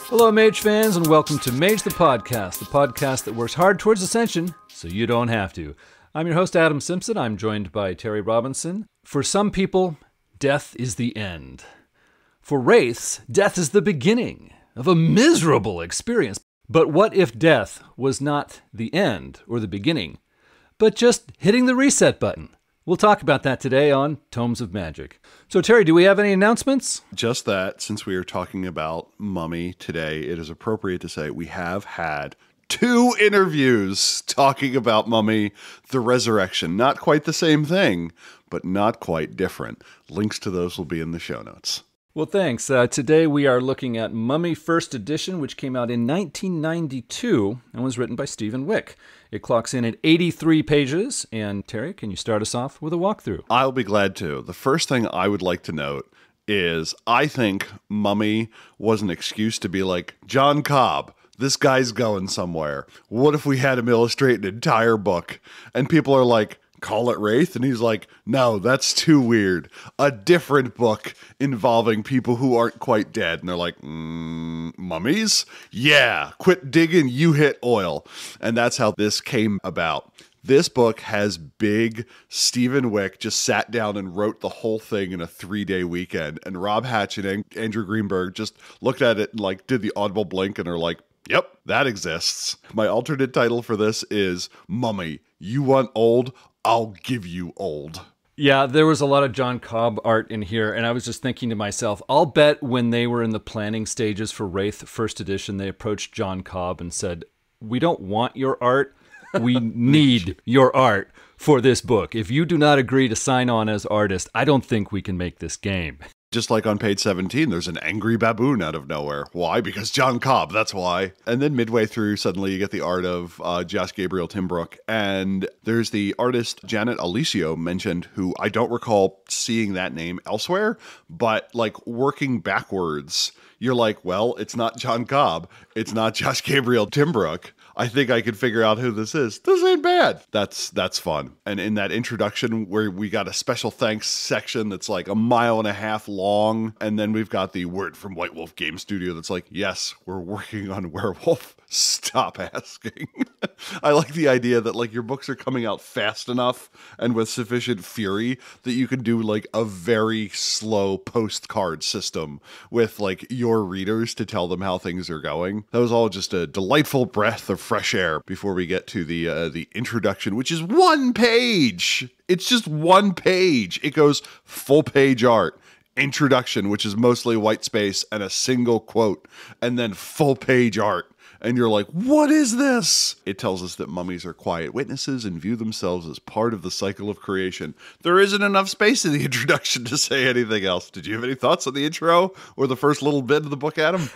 Hello, Mage fans, and welcome to Mage the podcast that works hard towards ascension so you don't have to. I'm your host, Adam Simpson. I'm joined by Terry Robinson. For some people, death is the end. For wraiths, death is the beginning of a miserable experience. But what if death was not the end or the beginning, but just hitting the reset button? We'll talk about that today on Tomes of Magic. So, Terry, do we have any announcements? Just that, since we are talking about Mummy today, it is appropriate to say we have had 2 interviews talking about Mummy, the Resurrection. Not quite the same thing, but not quite different. Links to those will be in the show notes. Well, thanks. Today we are looking at Mummy First Edition, which came out in 1992 and was written by Stephen Wick. It clocks in at 83 pages. And Terry, can you start us off with a walkthrough? I'll be glad to. The first thing I would like to note is I think Mummy was an excuse to be like, John Cobb, this guy's going somewhere. What if we had him illustrate an entire book? And people are like, call it Wraith? And he's like, no, that's too weird. A different book involving people who aren't quite dead. And they're like, mummies? Yeah, quit digging, you hit oil. And that's how this came about. This book has big Stephen Wick just sat down and wrote the whole thing in a 3-day weekend. And Rob Hatch and Andrew Greenberg just looked at it and like did the audible blink and are like, yep, that exists. My alternate title for this is Mummy, You Want Old? I'll give you old. Yeah, there was a lot of John Cobb art in here, and I was just thinking to myself, I'll bet when they were in the planning stages for Wraith First Edition, they approached John Cobb and said, we don't want your art, we need your art for this book. If you do not agree to sign on as artist, I don't think we can make this game. Just like on page 17, there's an angry baboon out of nowhere. Why? Because John Cobb, that's why. And then midway through, suddenly you get the art of Josh Gabriel Timbrook. And there's the artist Janet Alicio mentioned, who I don't recall seeing that name elsewhere, but like working backwards, you're like, well, it's not John Cobb. It's not Josh Gabriel Timbrook. I think I could figure out who this is. This ain't bad. That's fun. And in that introduction where we got a special thanks section that's like 1.5 miles long, and then we've got the word from Whitewolf Game Studio that's like, yes, we're working on Werewolf. Stop asking. I like the idea that like your books are coming out fast enough and with sufficient fury that you can do like a very slow postcard system with like your readers to tell them how things are going. That was all just a delightful breath of fresh air before we get to the introduction, which is 1 page. It's just 1 page. It goes full page art. Introduction, which is mostly white space and a single quote, and then full page art. And you're like, what is this? It tells us that mummies are quiet witnesses and view themselves as part of the cycle of creation. There isn't enough space in the introduction to say anything else. Did you have any thoughts on the intro or the first little bit of the book, Adam?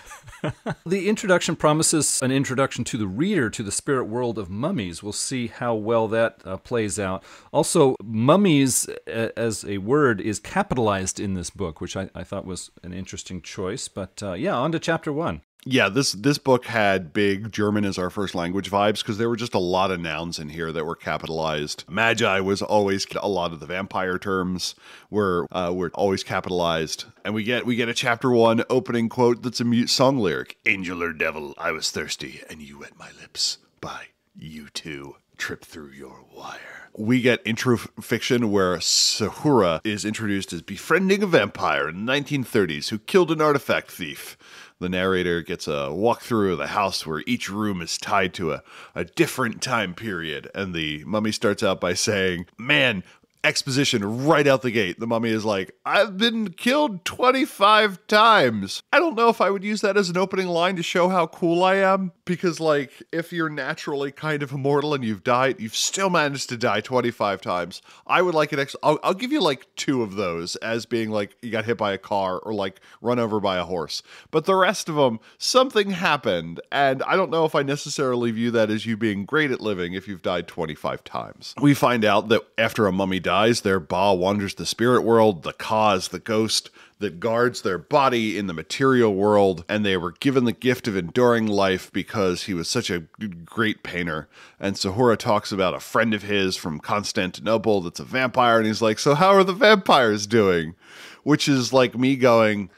The introduction promises an introduction to the reader to the spirit world of mummies. We'll see how well that plays out. Also, mummies as a word is capitalized in this book, which I thought was an interesting choice. But yeah, on to chapter 1. Yeah, this book had big German as our first language vibes because there were just a lot of nouns in here that were capitalized. Magi was always, a lot of the vampire terms were always capitalized. And we get a chapter 1 opening quote that's a mute song lyric. Angel or devil, I was thirsty and you wet my lips. By you two trip through your wire. We get intro fiction where Sahura is introduced as befriending a vampire in the 1930s who killed an artifact thief. The narrator gets a walkthrough of the house where each room is tied to a different time period. And the mummy starts out by saying, man, exposition right out the gate. The mummy is like, I've been killed 25 times. I don't know if I would use that as an opening line to show how cool I am, because like if you're naturally kind of immortal and you've still managed to die 25 times, I would like an I'll give you like 2 of those as being like you got hit by a car or like run over by a horse. But the rest of them, something happened, and I don't know if I necessarily view that as you being great at living if you've died 25 times. We find out that after a mummy dies, their Ba wanders the spirit world. The Ka is the ghost that guards their body in the material world, and they were given the gift of enduring life because he was such a great painter. And Sahura talks about a friend of his from Constantinople that's a vampire, and he's like, so how are the vampires doing? Which is like me going,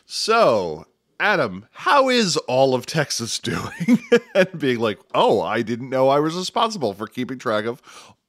so Adam, how is all of Texas doing? And being like, oh, I didn't know I was responsible for keeping track of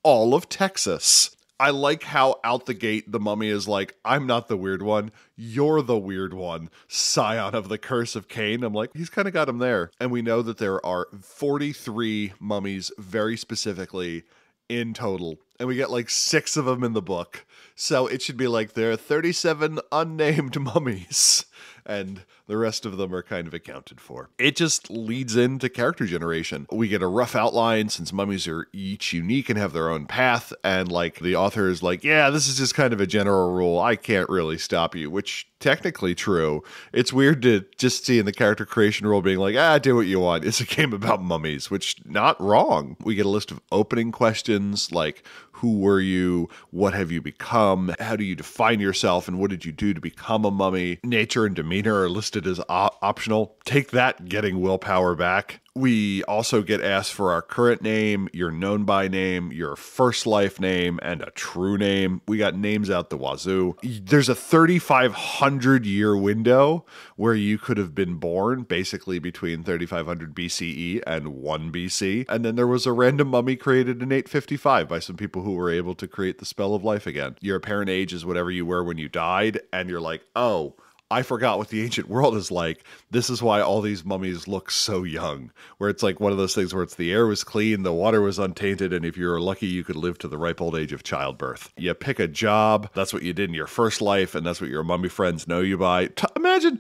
all of Texas. I like how out the gate the mummy is like, I'm not the weird one. You're the weird one. Scion of the curse of Cain. I'm like, he's kind of got him there. And we know that there are 43 mummies very specifically in total. And we get like 6 of them in the book. So it should be like there are 37 unnamed mummies. And the rest of them are kind of accounted for. It just leads into character generation. We get a rough outline since mummies are each unique and have their own path. And like the author is like, yeah, this is just kind of a general rule. I can't really stop you, which technically true. It's weird to just see in the character creation rule being like, do what you want. It's a game about mummies, which not wrong. We get a list of opening questions like, who were you? What have you become? How do you define yourself? And what did you do to become a mummy? Nature and demeanor are listed as optional. Take that, getting willpower back. We also get asked for our current name, your known by name, your first life name, and a true name. We got names out the wazoo. There's a 3,500 year window where you could have been born, basically between 3,500 BCE and 1 BC. And then there was a random mummy created in 855 by some people who were able to create the spell of life again. Your apparent age is whatever you were when you died, and you're like, oh, I forgot what the ancient world is like. This is why all these mummies look so young, where it's like one of those things where it's the air was clean, the water was untainted, and if you were lucky, you could live to the ripe old age of childbirth. You pick a job, that's what you did in your first life, and that's what your mummy friends know you by. Imagine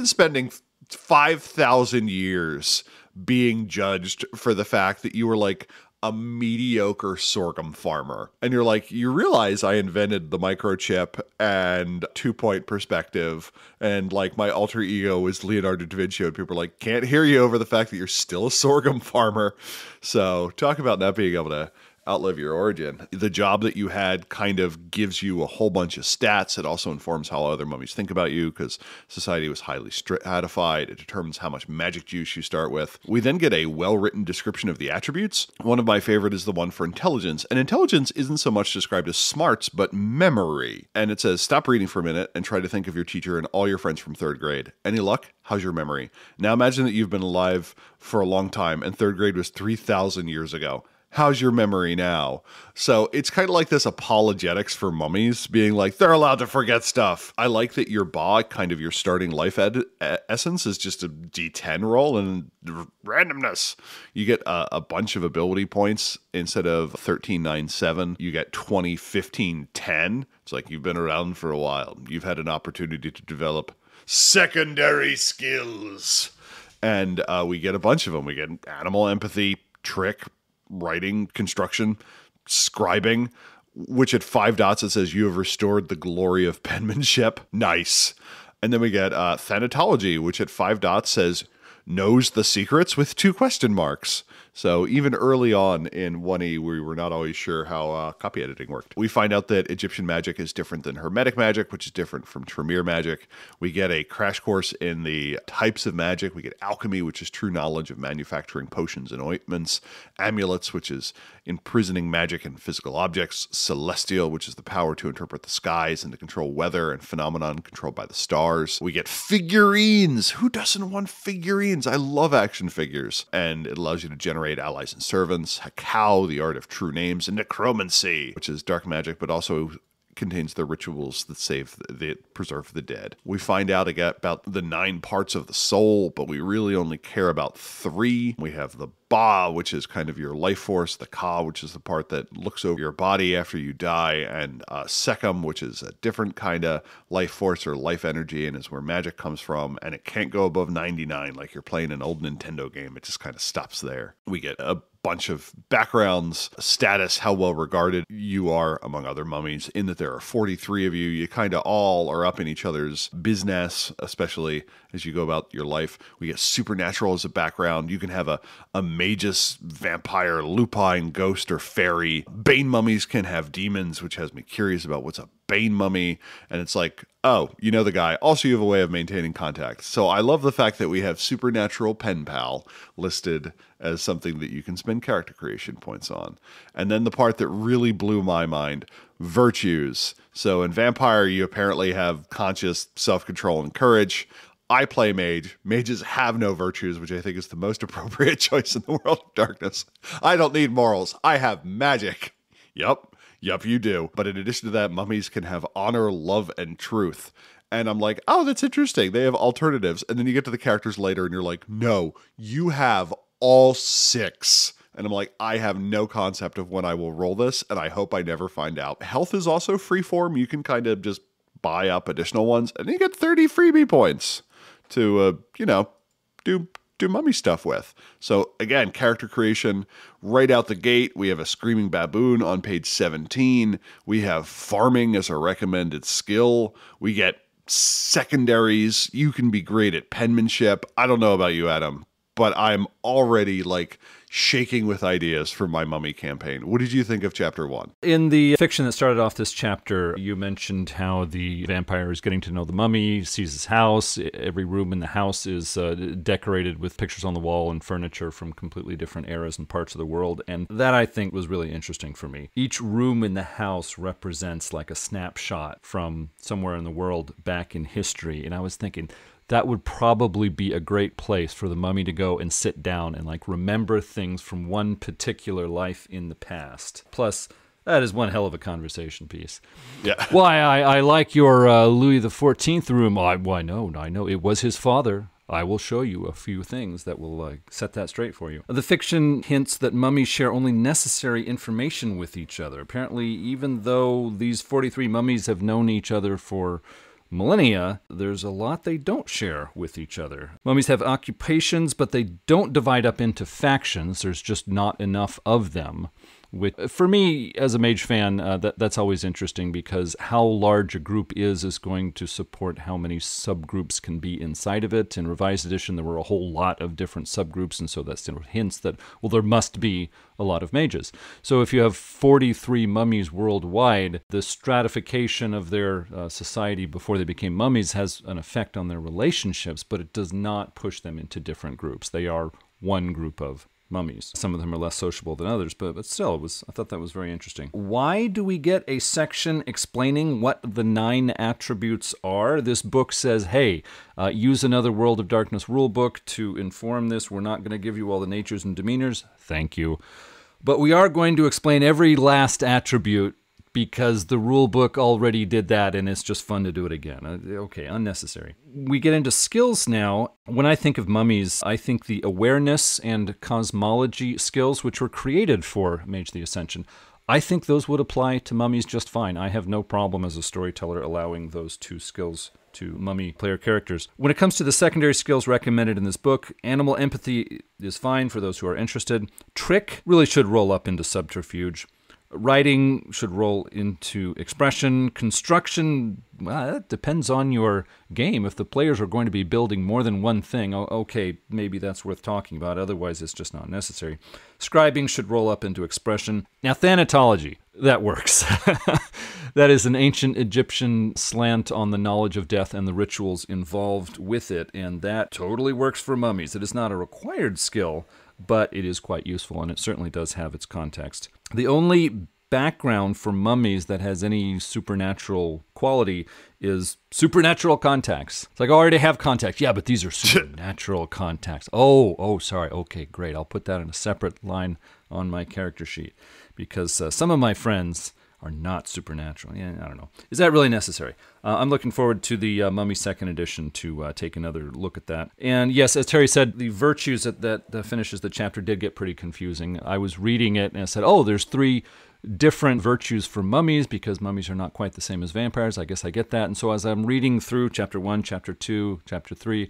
spending 5,000 years being judged for the fact that you were like a mediocre sorghum farmer. And you're like, you realize I invented the microchip and 2-point perspective, and like my alter ego was Leonardo da Vinci, and people are like, can't hear you over the fact that you're still a sorghum farmer. So talk about not being able to outlive your origin. The job that you had kind of gives you a whole bunch of stats. It also informs how other mummies think about you, because society was highly stratified. It determines how much magic juice you start with. We then get a well-written description of the attributes. One of my favorite is the one for intelligence. And intelligence isn't so much described as smarts, but memory. And it says, stop reading for a minute and try to think of your teacher and all your friends from 3rd grade. Any luck? How's your memory? Now imagine that you've been alive for a long time and 3rd grade was 3,000 years ago. How's your memory now? So it's kind of like this apologetics for mummies, being like, they're allowed to forget stuff. I like that your ba, kind of your starting life essence, is just a D10 roll and randomness. You get a bunch of ability points instead of 13, 9, 7. You get 20, 15, 10. It's like you've been around for a while. You've had an opportunity to develop secondary skills. And we get a bunch of them. We get animal empathy, trick, writing, construction, scribing, which at 5 dots it says you have restored the glory of penmanship. Nice. And then we get thanatology, which at 5 dots says knows the secrets with 2 question marks. So even early on in 1E, we were not always sure how copy editing worked. We find out that Egyptian magic is different than Hermetic magic, which is different from Tremere magic. We get a crash course in the types of magic. We get alchemy, which is true knowledge of manufacturing potions and ointments. Amulets, which is imprisoning magic in physical objects. Celestial, which is the power to interpret the skies and to control weather and phenomenon controlled by the stars. We get figurines. Who doesn't want figurines? I love action figures. And it allows you to generate allies and servants. Hakao, the art of true names. And necromancy, which is dark magic, but also contains the rituals that preserve the dead. We find out about the 9 parts of the soul, but we really only care about 3. We have the Ba, which is kind of your life force, the Ka, which is the part that looks over your body after you die, and Sekhem, which is a different kind of life force or life energy and is where magic comes from, and it can't go above 99 like you're playing an old Nintendo game. It just kind of stops there. We get a bunch of backgrounds, status, how well regarded you are among other mummies, in that there are 43 of you. You kind of all are up in each other's business, especially as you go about your life. We get supernatural as a background. You can have a magus, vampire, lupine, ghost, or fairy. Bane mummies can have demons, which has me curious about what's a Bane mummy. And it's like, oh, you know the guy. Also, you have a way of maintaining contact. So I love the fact that we have supernatural pen pal listed as something that you can spend character creation points on. And then the part that really blew my mind, virtues. So in vampire, you apparently have conscious self-control and courage. I play Mage. Mages have no virtues, which I think is the most appropriate choice in the World of Darkness. I don't need morals. I have magic. Yup, you do. But in addition to that, mummies can have honor, love, and truth. And I'm like, oh, that's interesting. They have alternatives. And then you get to the characters later and you're like, no, you have all 6. And I'm like, I have no concept of when I will roll this, and I hope I never find out. Health is also freeform. You can kind of just buy up additional ones, and you get 30 freebie points to, do mummy stuff with. So again, character creation right out the gate. We have a screaming baboon on page 17. We have farming as a recommended skill. We get secondaries. You can be great at penmanship. I don't know about you, Adam, but I'm already like shaking with ideas for my mummy campaign. What did you think of chapter 1? In the fiction that started off this chapter, you mentioned how the vampire is getting to know the mummy, sees his house. Every room in the house is decorated with pictures on the wall and furniture from completely different eras and parts of the world. And that, I think, was really interesting for me. Each room in the house represents like a snapshot from somewhere in the world back in history. And I was thinking, that would probably be a great place for the mummy to go and sit down and like remember things from one particular life in the past. Plus, that is one hell of a conversation piece. Yeah. Why, I like your Louis XIV room. Why, no, I know. It was his father. I will show you a few things that will set that straight for you. The fiction hints that mummies share only necessary information with each other. Apparently, even though these 43 mummies have known each other for millennia, there's a lot they don't share with each other. Mummies have occupations, but they don't divide up into factions. There's just not enough of them. Which, for me, as a Mage fan, that's always interesting because how large a group is going to support how many subgroups can be inside of it. In Revised Edition, there were a whole lot of different subgroups, and so that hints that, well, there must be a lot of mages. So if you have 43 mummies worldwide, the stratification of their society before they became mummies has an effect on their relationships, but it does not push them into different groups. They are one group of mummies. Some of them are less sociable than others, but still, I thought that was very interesting. Why do we get a section explaining what the 9 attributes are? This book says, hey, use another World of Darkness rulebook to inform this. We're not going to give you all the natures and demeanors. Thank you. But we are going to explain every last attribute because the rule book already did that and it's just fun to do it again. Okay, unnecessary. We get into skills now. When I think of mummies, I think the awareness and cosmology skills, which were created for Mage the Ascension, I think those would apply to mummies just fine. I have no problem as a storyteller allowing those 2 skills to mummy player characters. When it comes to the secondary skills recommended in this book, animal empathy is fine for those who are interested. Trick really should roll up into subterfuge. Writing should roll into expression. Construction, well, that depends on your game. If the players are going to be building more than one thing, okay, maybe that's worth talking about. Otherwise, it's just not necessary. Scribing should roll up into expression. Now, thanatology, that works. That is an ancient Egyptian slant on the knowledge of death and the rituals involved with it, and that totally works for mummies. It is not a required skill, but it is quite useful, and it certainly does have its context. The only background for mummies that has any supernatural quality is supernatural contacts. It's like, I already have contacts. Yeah, but these are supernatural contacts. Oh, sorry. Okay, great. I'll put that in a separate line on my character sheet because some of my friends are not supernatural. Yeah, I don't know. Is that really necessary? I'm looking forward to the Mummy 2nd edition to take another look at that. And yes, as Terry said, the virtues that finishes the chapter did get pretty confusing. I was reading it and I said, oh, there's 3 different virtues for mummies because mummies are not quite the same as vampires. I guess I get that. And so as I'm reading through chapter 1, chapter 2, chapter 3,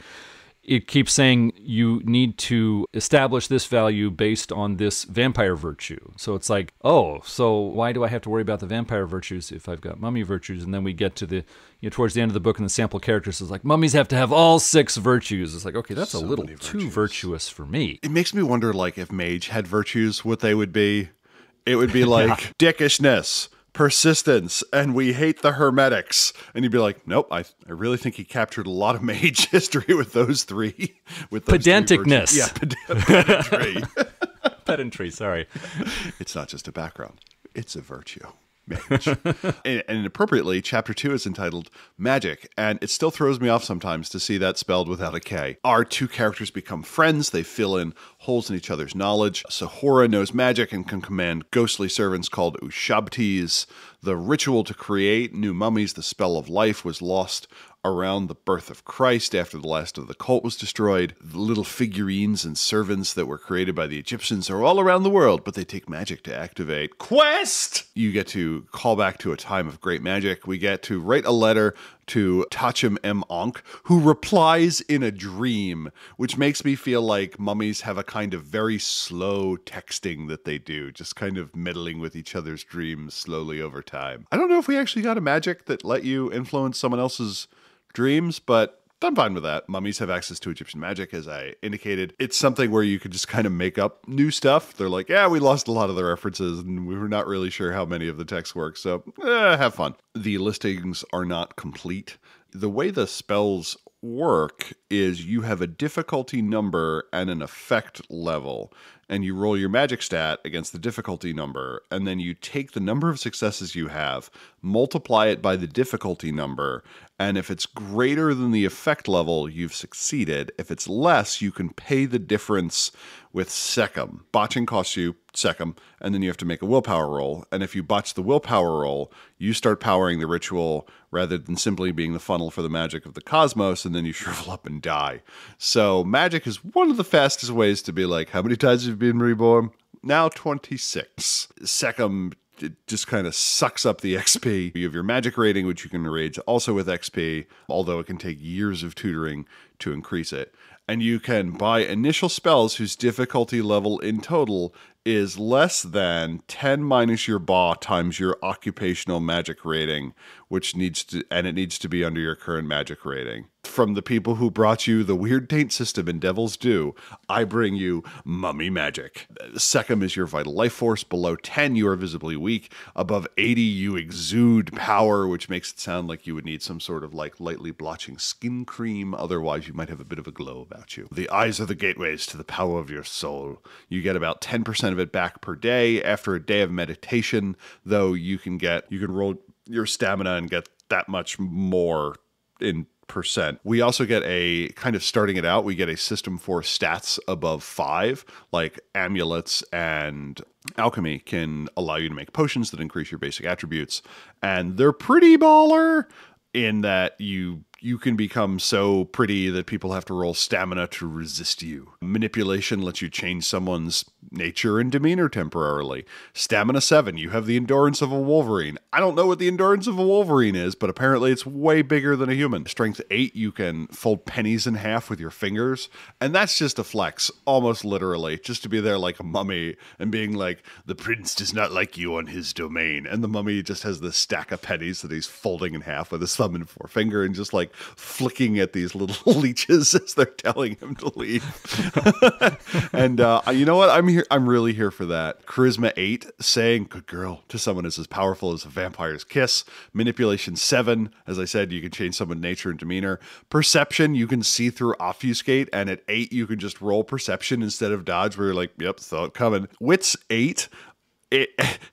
it keeps saying you need to establish this value based on this vampire virtue. So it's like, oh, so why do I have to worry about the vampire virtues if I've got mummy virtues? And then we get to the, towards the end of the book and the sample characters is like, mummies have to have all 6 virtues. It's like, okay, that's a little too virtuous for me. It makes me wonder, like, if Mage had virtues, what they would be. It would be like dickishness, persistence, and we hate the hermetics. And you'd be like, nope, I really think he captured a lot of Mage history with those 3. With those pedanticness. 3 yeah, pedantry. Pedantry, sorry. It's not just a background. It's a virtue. Mage. And appropriately, chapter 2 is entitled Magick, and it still throws me off sometimes to see that spelled without a K. Our two characters become friends. They fill in holes in each other's knowledge. Sahora knows magic and can command ghostly servants called Ushabtis. The ritual to create new mummies, the spell of life, was lost around the birth of Christ after the last of the cult was destroyed. The little figurines and servants that were created by the Egyptians are all around the world, but they take magic to activate. Quest! You get to call back to a time of great magic. We get to write a letter to Tachim M. Ankh, who replies in a dream, which makes me feel like mummies have a kind of very slow texting that they do, just kind of meddling with each other's dreams slowly over time. I don't know if we actually got a magic that let you influence someone else's dreams, but I'm fine with that. Mummies have access to Egyptian magic, as I indicated. It's something where you could just kind of make up new stuff. They're like, yeah, we lost a lot of the references, and we were not really sure how many of the texts work, so have fun. The listings are not complete. The way the spells work is you have a difficulty number and an effect level, and you roll your magic stat against the difficulty number, and then you take the number of successes you have, multiply it by the difficulty number, and if it's greater than the effect level, you've succeeded. If it's less, you can pay the difference with secum. Botching costs you secum, and then you have to make a willpower roll, and if you botch the willpower roll, you start powering the ritual rather than simply being the funnel for the magic of the cosmos, and then you shrivel up and die. So magic is one of the fastest ways to be like, how many times have you been reborn? Now 26. Secum, it just kind of sucks up the XP. You have your magic rating, which you can raise also with XP, although it can take years of tutoring to increase it. And you can buy initial spells whose difficulty level in total is less than 10 minus your BA times your occupational magic rating, which needs to be under your current magic rating. From the people who brought you the weird taint system in Devil's Due, I bring you mummy magic. Secum is your vital life force. Below 10, you are visibly weak. Above 80, you exude power, which makes it sound like you would need some sort of like lightly blotching skin cream. Otherwise, you might have a bit of a glow about you. The eyes are the gateways to the power of your soul. You get about 10% of it back per day. After a day of meditation, though, you can roll your stamina and get that much more in percent. We also get a kind of starting it out, we get a system for stats above 5, like amulets and alchemy can allow you to make potions that increase your basic attributes. And they're pretty baller in that you can become so pretty that people have to roll stamina to resist you. Manipulation lets you change someone's nature and demeanor temporarily. Stamina 7, you have the endurance of a wolverine. I don't know what the endurance of a wolverine is, but apparently it's way bigger than a human. Strength 8, you can fold pennies in half with your fingers, and that's just a flex, almost literally, just to be there like a mummy and being like, the prince does not like you on his domain, and the mummy just has this stack of pennies that he's folding in half with his thumb and forefinger and just like flicking at these little leeches as they're telling him to leave. And you know what? I'm really here for that. Charisma 8, saying good girl to someone is as powerful as a vampire's kiss. Manipulation 7, as I said, you can change someone's nature and demeanor. Perception, you can see through obfuscate, and at 8 you can just roll perception instead of dodge, where you're like, yep, saw it coming. Wits 8,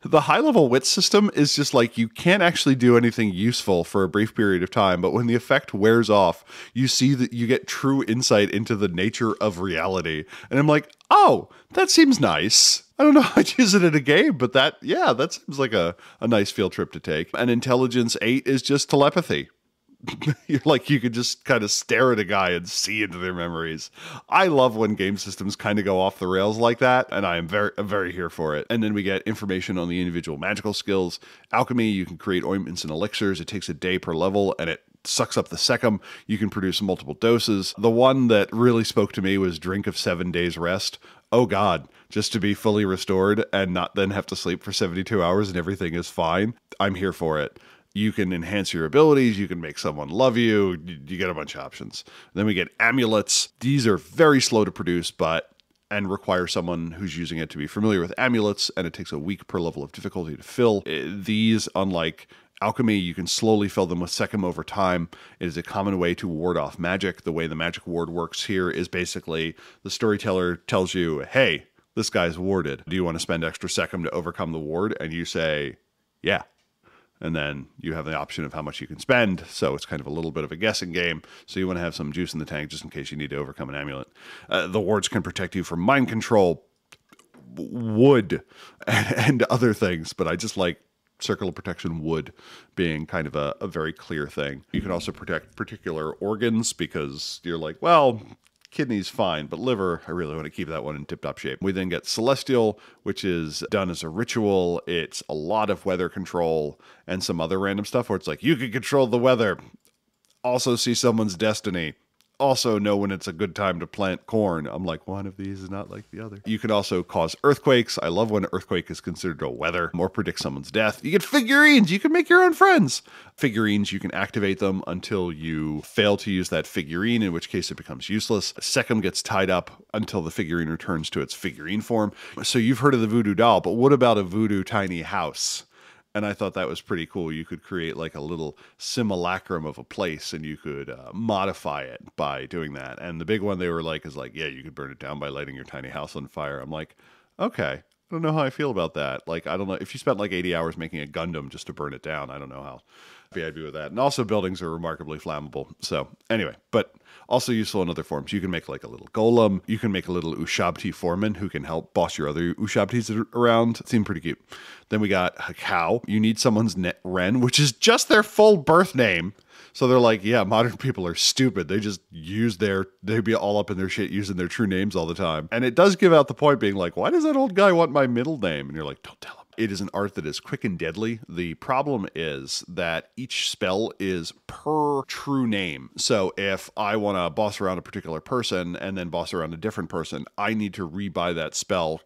the high-level wit system is just like you can't actually do anything useful for a brief period of time, but when the effect wears off, you see that you get true insight into the nature of reality. And I'm like, oh, that seems nice. I don't know how I'd use it in a game, but that seems like a nice field trip to take. And intelligence 8 is just telepathy. You're like, you could just kind of stare at a guy and see into their memories. I love when game systems kind of go off the rails like that, and I'm very here for it. And then we get information on the individual magical skills. Alchemy, you can create ointments and elixirs. It takes a day per level, and it sucks up the secum. You can produce multiple doses. The one that really spoke to me was drink of 7 days rest. Oh God, just to be fully restored and not then have to sleep for 72 hours and everything is fine. I'm here for it. You can enhance your abilities. You can make someone love you. You get a bunch of options. Then we get amulets. These are very slow to produce, and require someone who's using it to be familiar with amulets, and it takes a week per level of difficulty to fill. These, unlike alchemy, you can slowly fill them with secum over time. It is a common way to ward off magic. The way the magic ward works here is basically the storyteller tells you, hey, this guy's warded. Do you want to spend extra secum to overcome the ward? And you say, yeah. And then you have the option of how much you can spend. So it's kind of a little bit of a guessing game. So you want to have some juice in the tank just in case you need to overcome an amulet. The wards can protect you from mind control, wood, and other things. But I just like circle of protection wood being kind of a very clear thing. You can also protect particular organs because you're like, well, kidney's fine, but liver, I really want to keep that one in tip-top shape. We then get Celestial, which is done as a ritual. It's a lot of weather control and some other random stuff where it's like, you can control the weather, also see someone's destiny, also know when it's a good time to plant corn. I'm like, one of these is not like the other. You can also cause earthquakes. I love when an earthquake is considered a weather or predict someone's death. You get figurines. You can make your own friends. Figurines, you can activate them until you fail to use that figurine, in which case it becomes useless. A second gets tied up until the figurine returns to its figurine form. So you've heard of the voodoo doll, but what about a voodoo tiny house? And I thought that was pretty cool. You could create like a little simulacrum of a place and you could modify it by doing that. And the big one they were like is like, yeah, you could burn it down by lighting your tiny house on fire. I'm like, okay, I don't know how I feel about that. Like, I don't know. If you spent like 80 hours making a Gundam just to burn it down, I don't know how happy I'd be with that. And also buildings are remarkably flammable. So anyway, but also useful in other forms. You can make like a little golem. You can make a little Ushabti foreman who can help boss your other Ushabtis that are around. It seemed pretty cute. Then we got a cow. You need someone's Ren, which is just their full birth name. So they're like, yeah, modern people are stupid. They just they'd be all up in their shit using their true names all the time. And it does give out the point being like, why does that old guy want my middle name? And you're like, don't tell him. It is an art that is quick and deadly. The problem is that each spell is per true name. So if I want to boss around a particular person and then boss around a different person, I need to rebuy that spell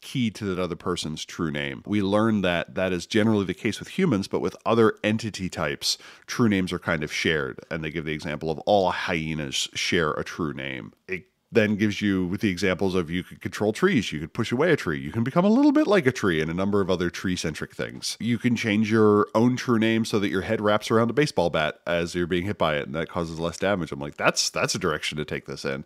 key to that other person's true name. We learned that that is generally the case with humans, but with other entity types, true names are kind of shared. And they give the example of all hyenas share a true name. It then gives you with the examples of you could control trees, you could push away a tree, you can become a little bit like a tree, and a number of other tree-centric things. You can change your own true name so that your head wraps around a baseball bat as you're being hit by it, and that causes less damage. I'm like, that's a direction to take this in.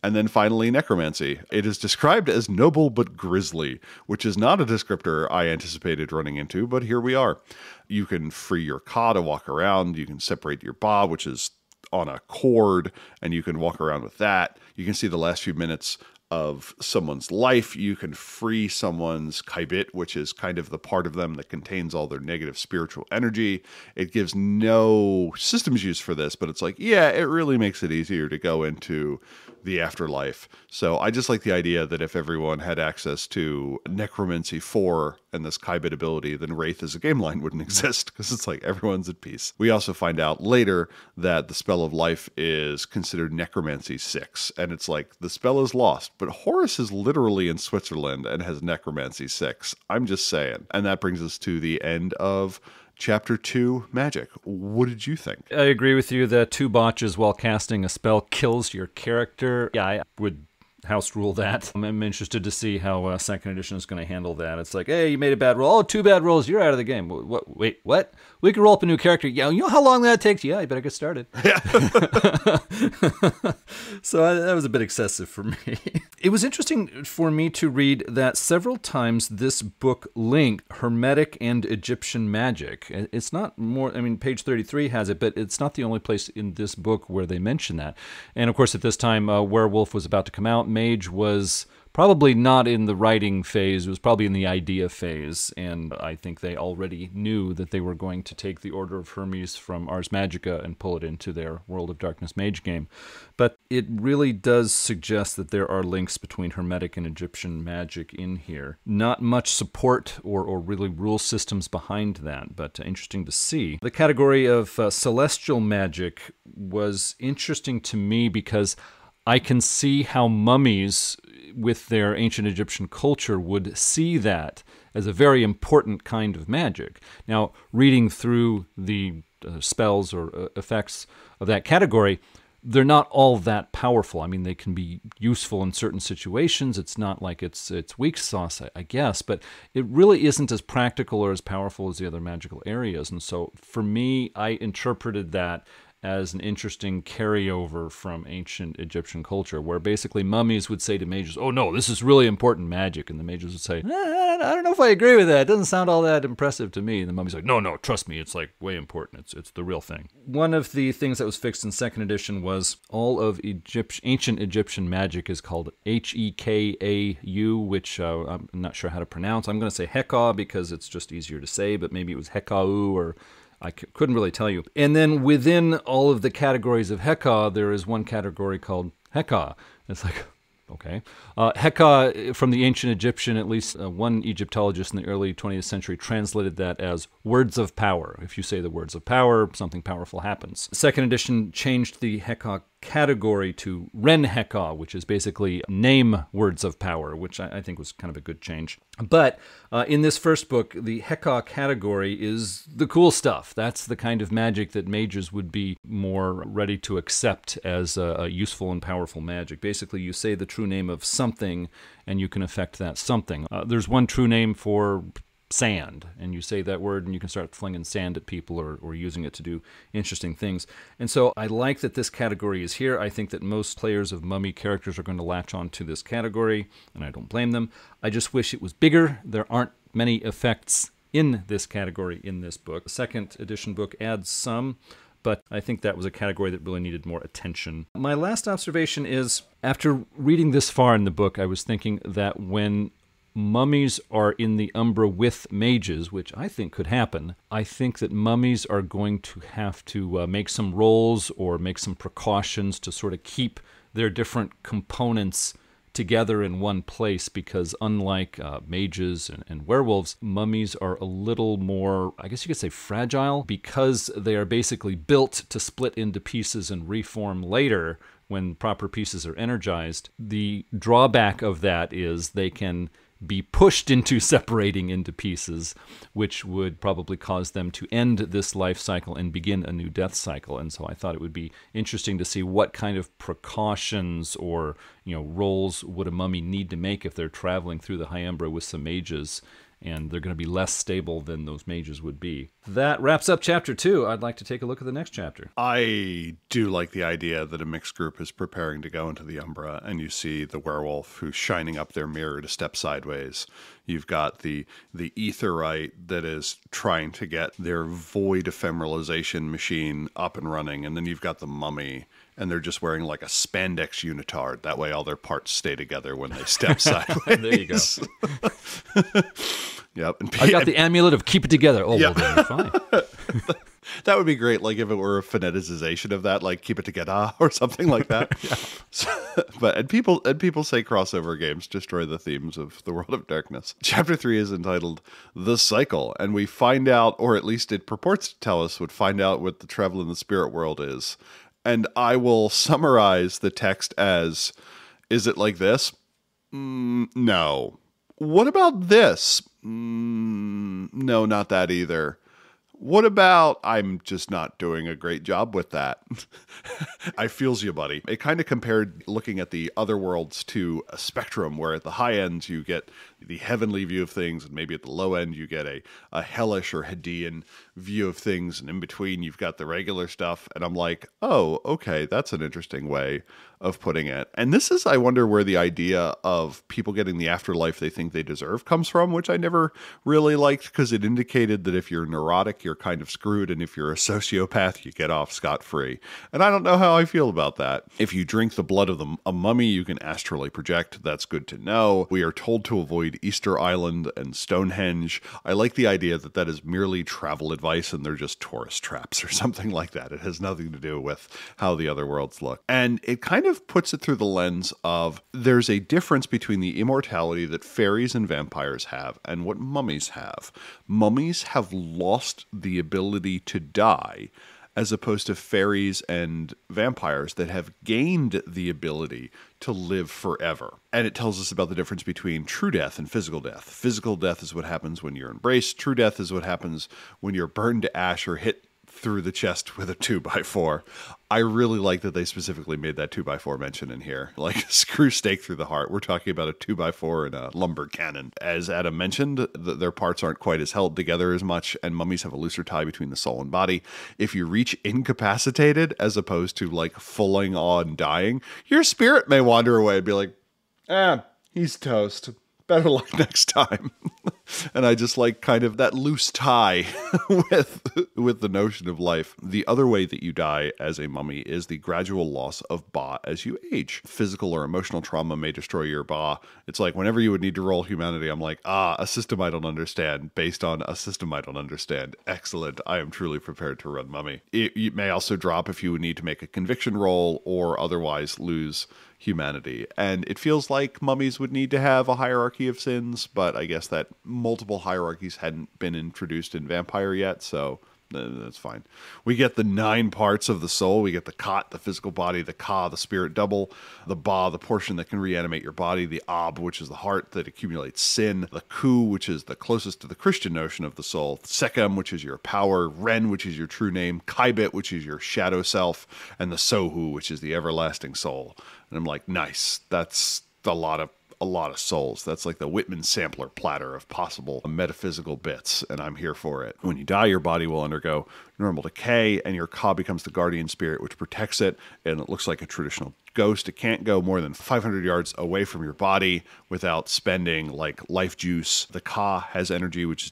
And then finally, necromancy. It is described as noble but grisly, which is not a descriptor I anticipated running into, but here we are. You can free your ka to walk around, you can separate your ba, which is on a cord, and you can walk around with that. You can see the last few minutes of someone's life. You can free someone's kaibit, which is kind of the part of them that contains all their negative spiritual energy. It gives no systems use for this, but it's like, yeah, it really makes it easier to go into the afterlife. So I just like the idea that if everyone had access to Necromancy 4 and this kaibit ability, then Wraith as a game line wouldn't exist because it's like everyone's at peace. We also find out later that the spell of life is considered Necromancy 6, and it's like the spell is lost, but Horus is literally in Switzerland and has Necromancy 6. I'm just saying. And that brings us to the end of Chapter 2, Magick. What did you think? I agree with you that 2 botches while casting a spell kills your character. Yeah, I would house rule that. I'm interested to see how second edition is going to handle that. It's like, hey, you made a bad roll. Oh, 2 bad rolls. You're out of the game. What? Wait, what? We can roll up a new character. Yeah, you know how long that takes? Yeah, you better get started. Yeah. So that was a bit excessive for me. It was interesting for me to read that several times this book linked Hermetic and Egyptian magic. It's not more, I mean, page 33 has it, but it's not the only place in this book where they mention that. And of course, at this time, Werewolf was about to come out. Mage was probably not in the writing phase. It was probably in the idea phase. And I think they already knew that they were going to take the Order of Hermes from Ars Magica and pull it into their World of Darkness Mage game. But it really does suggest that there are links between Hermetic and Egyptian magic in here. Not much support or really rule systems behind that, but interesting to see. The category of celestial magic was interesting to me because I can see how mummies with their ancient Egyptian culture would see that as a very important kind of magic. Now, reading through the spells or effects of that category, they're not all that powerful. I mean, they can be useful in certain situations. It's not like it's weak sauce, I guess, but it really isn't as practical or as powerful as the other magical areas. And so for me, I interpreted that as an interesting carryover from ancient Egyptian culture, where basically mummies would say to mages, oh no, this is really important magic. And the mages would say, I don't know if I agree with that. It doesn't sound all that impressive to me. And the mummy's like, no, trust me, it's like way important. It's the real thing. One of the things that was fixed in second edition was all of ancient Egyptian magic is called Hekau, which I'm not sure how to pronounce. I'm going to say Heka because it's just easier to say, but maybe it was Hekau, or I couldn't really tell you. And then within all of the categories of Heka, there is one category called Heka. It's like, okay. Heka, from the ancient Egyptian, at least one Egyptologist in the early 20th century translated that as words of power. If you say the words of power, something powerful happens. Second edition changed the Heka category to Ren Heka, which is basically name words of power, which I think was kind of a good change. But in this first book, the Heka category is the cool stuff. That's the kind of magic that mages would be more ready to accept as a useful and powerful magic. Basically, you say the true name of something, and you can affect that something. There's one true name for sand, and you say that word and you can start flinging sand at people or using it to do interesting things. And so I like that this category is here. I think that most players of mummy characters are going to latch on to this category, and I don't blame them. I just wish it was bigger. There aren't many effects in this category in this book. The second edition book adds some, but I think that was a category that really needed more attention. My last observation is, after reading this far in the book, I was thinking that when mummies are in the Umbra with mages, which I think could happen, I think that mummies are going to have to make some rolls or make some precautions to sort of keep their different components together in one place, because unlike mages and werewolves, mummies are a little more, I guess you could say, fragile, because they are basically built to split into pieces and reform later when proper pieces are energized. The drawback of that is they can be pushed into separating into pieces, which would probably cause them to end this life cycle and begin a new death cycle. And so I thought it would be interesting to see what kind of precautions or roles would a mummy need to make if they're traveling through the High Umbra with some mages, and they're going to be less stable than those mages would be. That wraps up Chapter 2. I'd like to take a look at the next chapter. I do like the idea that a mixed group is preparing to go into the Umbra, and you see the werewolf who's shining up their mirror to step sideways. You've got the etherite that is trying to get their void ephemeralization machine up and running, and then you've got the mummy, and they're just wearing like a spandex unitard. That way all their parts stay together when they step sideways. There you go. Yep. And I got the amulet of keep it together. Oh, yep. Well, then you're fine. That would be great, like if it were a phoneticization of that, like keep it together or something like that. Yeah. And people say crossover games destroy the themes of the World of Darkness. Chapter 3 is entitled The Cycle, and we find out, or at least it purports to tell us, find out what the travel in the spirit world is. And I will summarize the text as, is it like this? No. What about this? No, not that either. What about, I'm just not doing a great job with that. I feels you, buddy. It kind of compared looking at the other worlds to a spectrum, where at the high end you get the heavenly view of things, and maybe at the low end you get a hellish or Hadean view of things, and in between you've got the regular stuff. And I'm like, oh, okay, that's an interesting way of putting it. And this is, I wonder, where the idea of people getting the afterlife they think they deserve comes from, which I never really liked, because it indicated that if you're neurotic, you're kind of screwed, and if you're a sociopath, you get off scot-free. And I don't know how I feel about that. If you drink the blood of a mummy, you can astrally project. That's good to know. We are told to avoid Easter Island and Stonehenge. I like the idea that that is merely travel advice and they're just tourist traps or something like that. It has nothing to do with how the other worlds look. And it kind of puts it through the lens of there's a difference between the immortality that fairies and vampires have and what mummies have. Mummies have lost the ability to die, as opposed to fairies and vampires that have gained the ability to live forever. And it tells us about the difference between true death and physical death. Physical death is what happens when you're embraced. True death is what happens when you're burned to ash or hit through the chest with a 2x4. I really like that they specifically made that 2x4 mention in here. Like, screw stake through the heart. We're talking about a 2x4 and a lumber cannon. As Adam mentioned, their parts aren't quite as held together as much, and mummies have a looser tie between the soul and body. If you reach incapacitated, as opposed to like fulling on dying, your spirit may wander away and be like, he's toast. Better luck next time. And I just like kind of that loose tie with the notion of life. The other way that you die as a mummy is the gradual loss of ba as you age. Physical or emotional trauma may destroy your ba. It's like whenever you would need to roll humanity, I'm like, a system I don't understand based on a system I don't understand. Excellent. I am truly prepared to run mummy. It may also drop if you would need to make a conviction roll or otherwise lose humanity. And it feels like mummies would need to have a hierarchy of sins, but I guess that multiple hierarchies hadn't been introduced in Vampire yet, so that's fine. We get the 9 parts of the soul. We get the Kot, the physical body, the Ka, the spirit double, the Ba, the portion that can reanimate your body, the Ab, which is the heart that accumulates sin, the Ku, which is the closest to the Christian notion of the soul, Sekhem, which is your power, Ren, which is your true name, Kaibit, which is your shadow self, and the Sohu, which is the everlasting soul. And I'm like, nice. That's a lot of souls. That's like the Whitman sampler platter of possible metaphysical bits, and I'm here for it. When you die, your body will undergo normal decay, and your Ka becomes the guardian spirit which protects it, and it looks like a traditional ghost. It can't go more than 500 yards away from your body without spending like life juice. The Ka has energy which is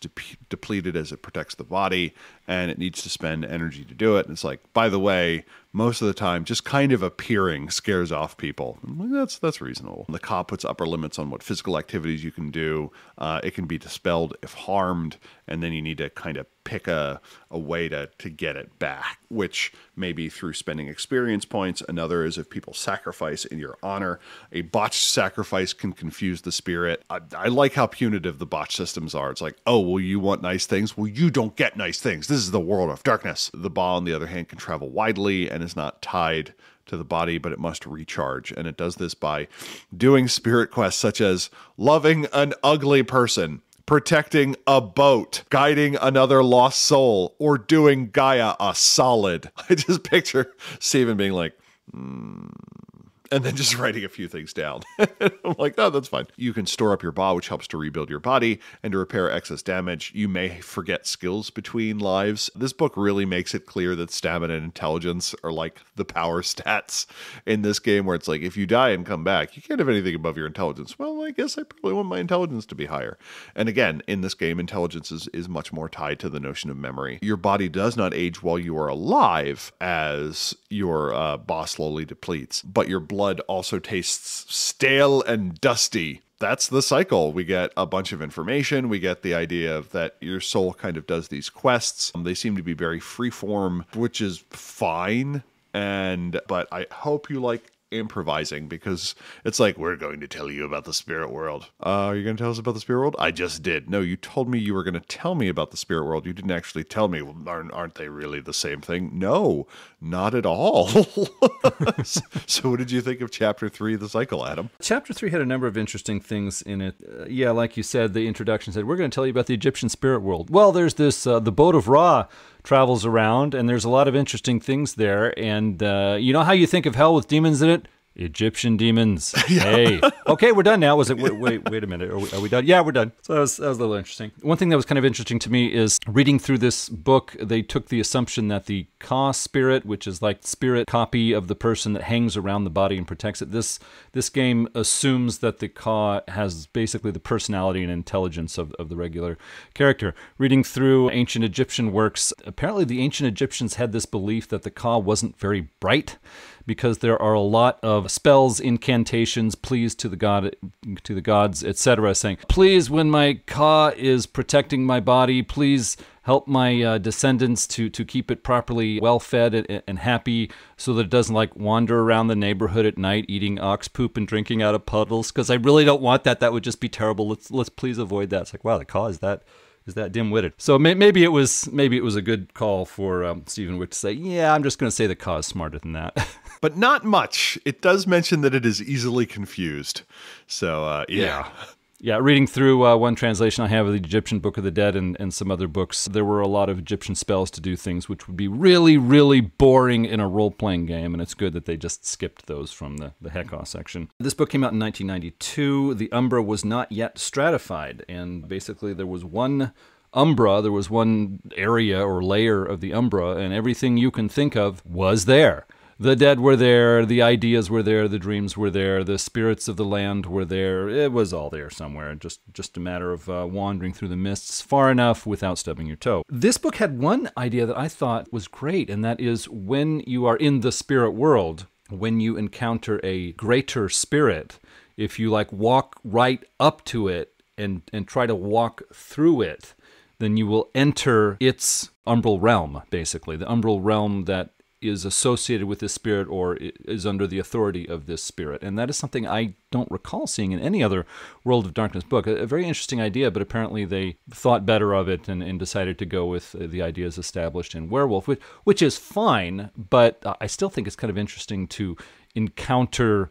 depleted as it protects the body, and it needs to spend energy to do it. And it's like, by the way, most of the time, just kind of appearing scares off people. That's reasonable. The Ka puts upper limits on what physical activities you can do. It can be dispelled if harmed, and then you need to kind of pick a way to get it back, which may be through spending experience points. Another is if people sacrifice in your honor. A botched sacrifice can confuse the spirit. I like how punitive the botch systems are. It's like, oh, well, you want nice things? Well, you don't get nice things. This is the world of darkness. The Ba, on the other hand, can travel widely and is not tied to the body, but it must recharge. And it does this by doing spirit quests such as loving an ugly person, protecting a boat, guiding another lost soul, or doing Gaia a solid. I just picture Steven being like, and then just writing a few things down. I'm like, oh, that's fine. You can store up your Ba, which helps to rebuild your body and to repair excess damage. You may forget skills between lives. This book really makes it clear that stamina and intelligence are like the power stats in this game, where it's like, if you die and come back, you can't have anything above your intelligence. Well, I guess I probably want my intelligence to be higher. And again, in this game, intelligence is much more tied to the notion of memory. Your body does not age while you are alive as your Ba slowly depletes, but your blood also tastes stale and dusty. That's the cycle. We get a bunch of information. We get the idea of that your soul kind of does these quests. They seem to be very freeform, which is fine. But I hope you like improvising, because it's like, we're going to tell you about the spirit world. Are you going to tell us about the spirit world? I just did. No, you told me you were going to tell me about the spirit world. You didn't actually tell me. Well, aren't they really the same thing? No, not at all. So what did you think of Chapter 3, The Cycle, Adam? Chapter 3 had a number of interesting things in it. Yeah, like you said, the introduction said, we're going to tell you about the Egyptian spirit world. Well, there's this, the boat of Ra travels around, and there's a lot of interesting things there. And you know how you think of hell with demons in it? Egyptian demons. Yeah. Hey. Okay, we're done now. Was it? Wait a minute. Are we done? Yeah, we're done. So that was a little interesting. One thing that was kind of interesting to me is reading through this book, they took the assumption that the Ka spirit, which is like spirit copy of the person that hangs around the body and protects it, this game assumes that the Ka has basically the personality and intelligence of the regular character. Reading through ancient Egyptian works, apparently the ancient Egyptians had this belief that the Ka wasn't very bright, because there are a lot of spells, incantations, pleas to the gods, etc., saying, please, when my Ka is protecting my body, please help my descendants to keep it properly well-fed and happy, so that it doesn't like wander around the neighborhood at night eating ox poop and drinking out of puddles, because I really don't want that. That would just be terrible. Let's please avoid that. It's like, wow, the Ka is that dim-witted. So maybe it was a good call for Stephen Wick to say, yeah, I'm just going to say the Ka is smarter than that. But not much. It does mention that it is easily confused. So, yeah. Yeah, reading through one translation I have of the Egyptian Book of the Dead and some other books, there were a lot of Egyptian spells to do things which would be really, really boring in a role-playing game, and it's good that they just skipped those from the Hekau section. This book came out in 1992. The Umbra was not yet stratified, and basically there was one Umbra, there was one area or layer of the Umbra, and everything you can think of was there. The dead were there, the ideas were there, the dreams were there, the spirits of the land were there. It was all there somewhere, just a matter of wandering through the mists far enough without stubbing your toe. This book had one idea that I thought was great, and that is when you are in the spirit world, when you encounter a greater spirit, if you walk right up to it and try to walk through it, then you will enter its umbral realm, basically, the umbral realm that is associated with this spirit or is under the authority of this spirit. And that is something I don't recall seeing in any other World of Darkness book. A very interesting idea, but apparently they thought better of it and decided to go with the ideas established in Werewolf, which is fine, but I still think it's kind of interesting to encounter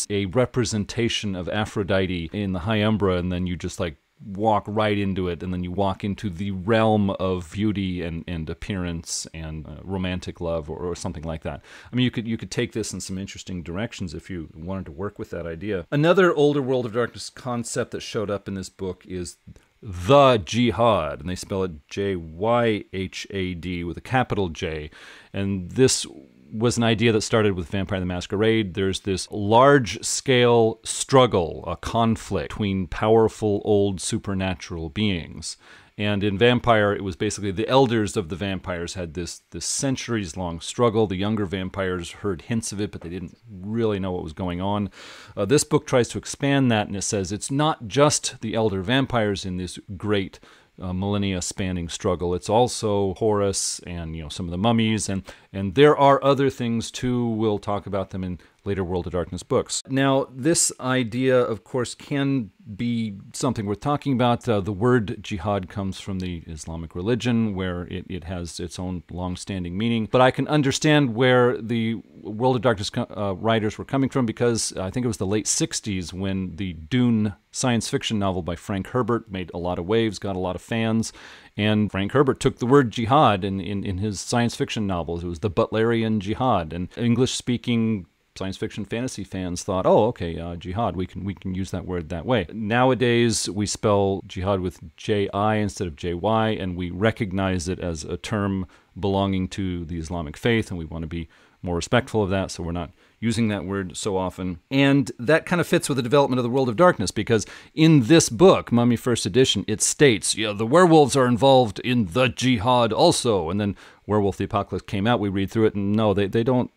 a representation of Aphrodite in the High Umbra, and then you just walk right into it, and then you walk into the realm of beauty and appearance and romantic love or something like that. I mean, you could take this in some interesting directions if you wanted to work with that idea. Another older World of Darkness concept that showed up in this book is the jihad, and they spell it Jyhad with a capital J, and this was an idea that started with Vampire the Masquerade. There's this large-scale struggle, a conflict between powerful old supernatural beings. And in Vampire, it was basically the elders of the vampires had this centuries-long struggle. The younger vampires heard hints of it, but they didn't really know what was going on. This book tries to expand that, and it says it's not just the elder vampires in this great millennia-spanning struggle. It's also Horus and some of the mummies, and there are other things too. We'll talk about them in later World of Darkness books. Now, this idea, of course, can be something worth talking about. The word jihad comes from the Islamic religion, where it has its own long-standing meaning. But I can understand where the World of Darkness writers were coming from, because I think it was the late 60s when the Dune science fiction novel by Frank Herbert made a lot of waves, got a lot of fans, and Frank Herbert took the word jihad in his science fiction novels. It was the Butlerian jihad, and English-speaking science fiction fantasy fans thought, oh, okay, jihad, we can use that word that way. Nowadays, we spell jihad with J-I instead of J-Y, and we recognize it as a term belonging to the Islamic faith, and we want to be more respectful of that, so we're not using that word so often. And that kind of fits with the development of the World of Darkness, because in this book, Mummy First Edition, it states, the werewolves are involved in the jihad also. And then Werewolf the Apocalypse came out, we read through it, and no, they don't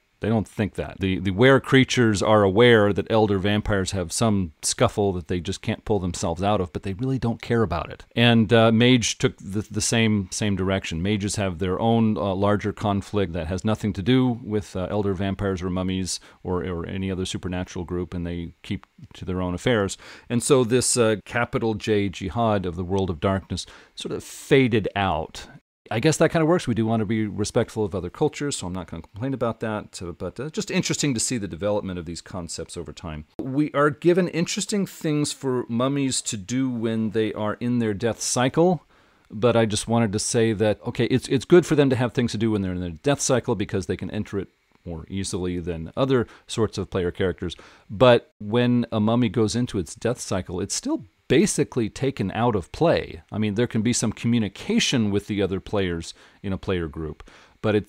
think that. The were creatures are aware that elder vampires have some scuffle that they just can't pull themselves out of, but they really don't care about it. And Mage took the same direction. Mages have their own larger conflict that has nothing to do with elder vampires or mummies or any other supernatural group, and they keep to their own affairs. And so this capital J jihad of the World of Darkness sort of faded out. I guess that kind of works. We do want to be respectful of other cultures, so I'm not going to complain about that, but just interesting to see the development of these concepts over time. We are given interesting things for mummies to do when they are in their death cycle, but I just wanted to say that, okay, it's good for them to have things to do when they're in their death cycle because they can enter it more easily than other sorts of player characters, but when a mummy goes into its death cycle, it's still basically taken out of play. I mean, there can be some communication with the other players in a player group, but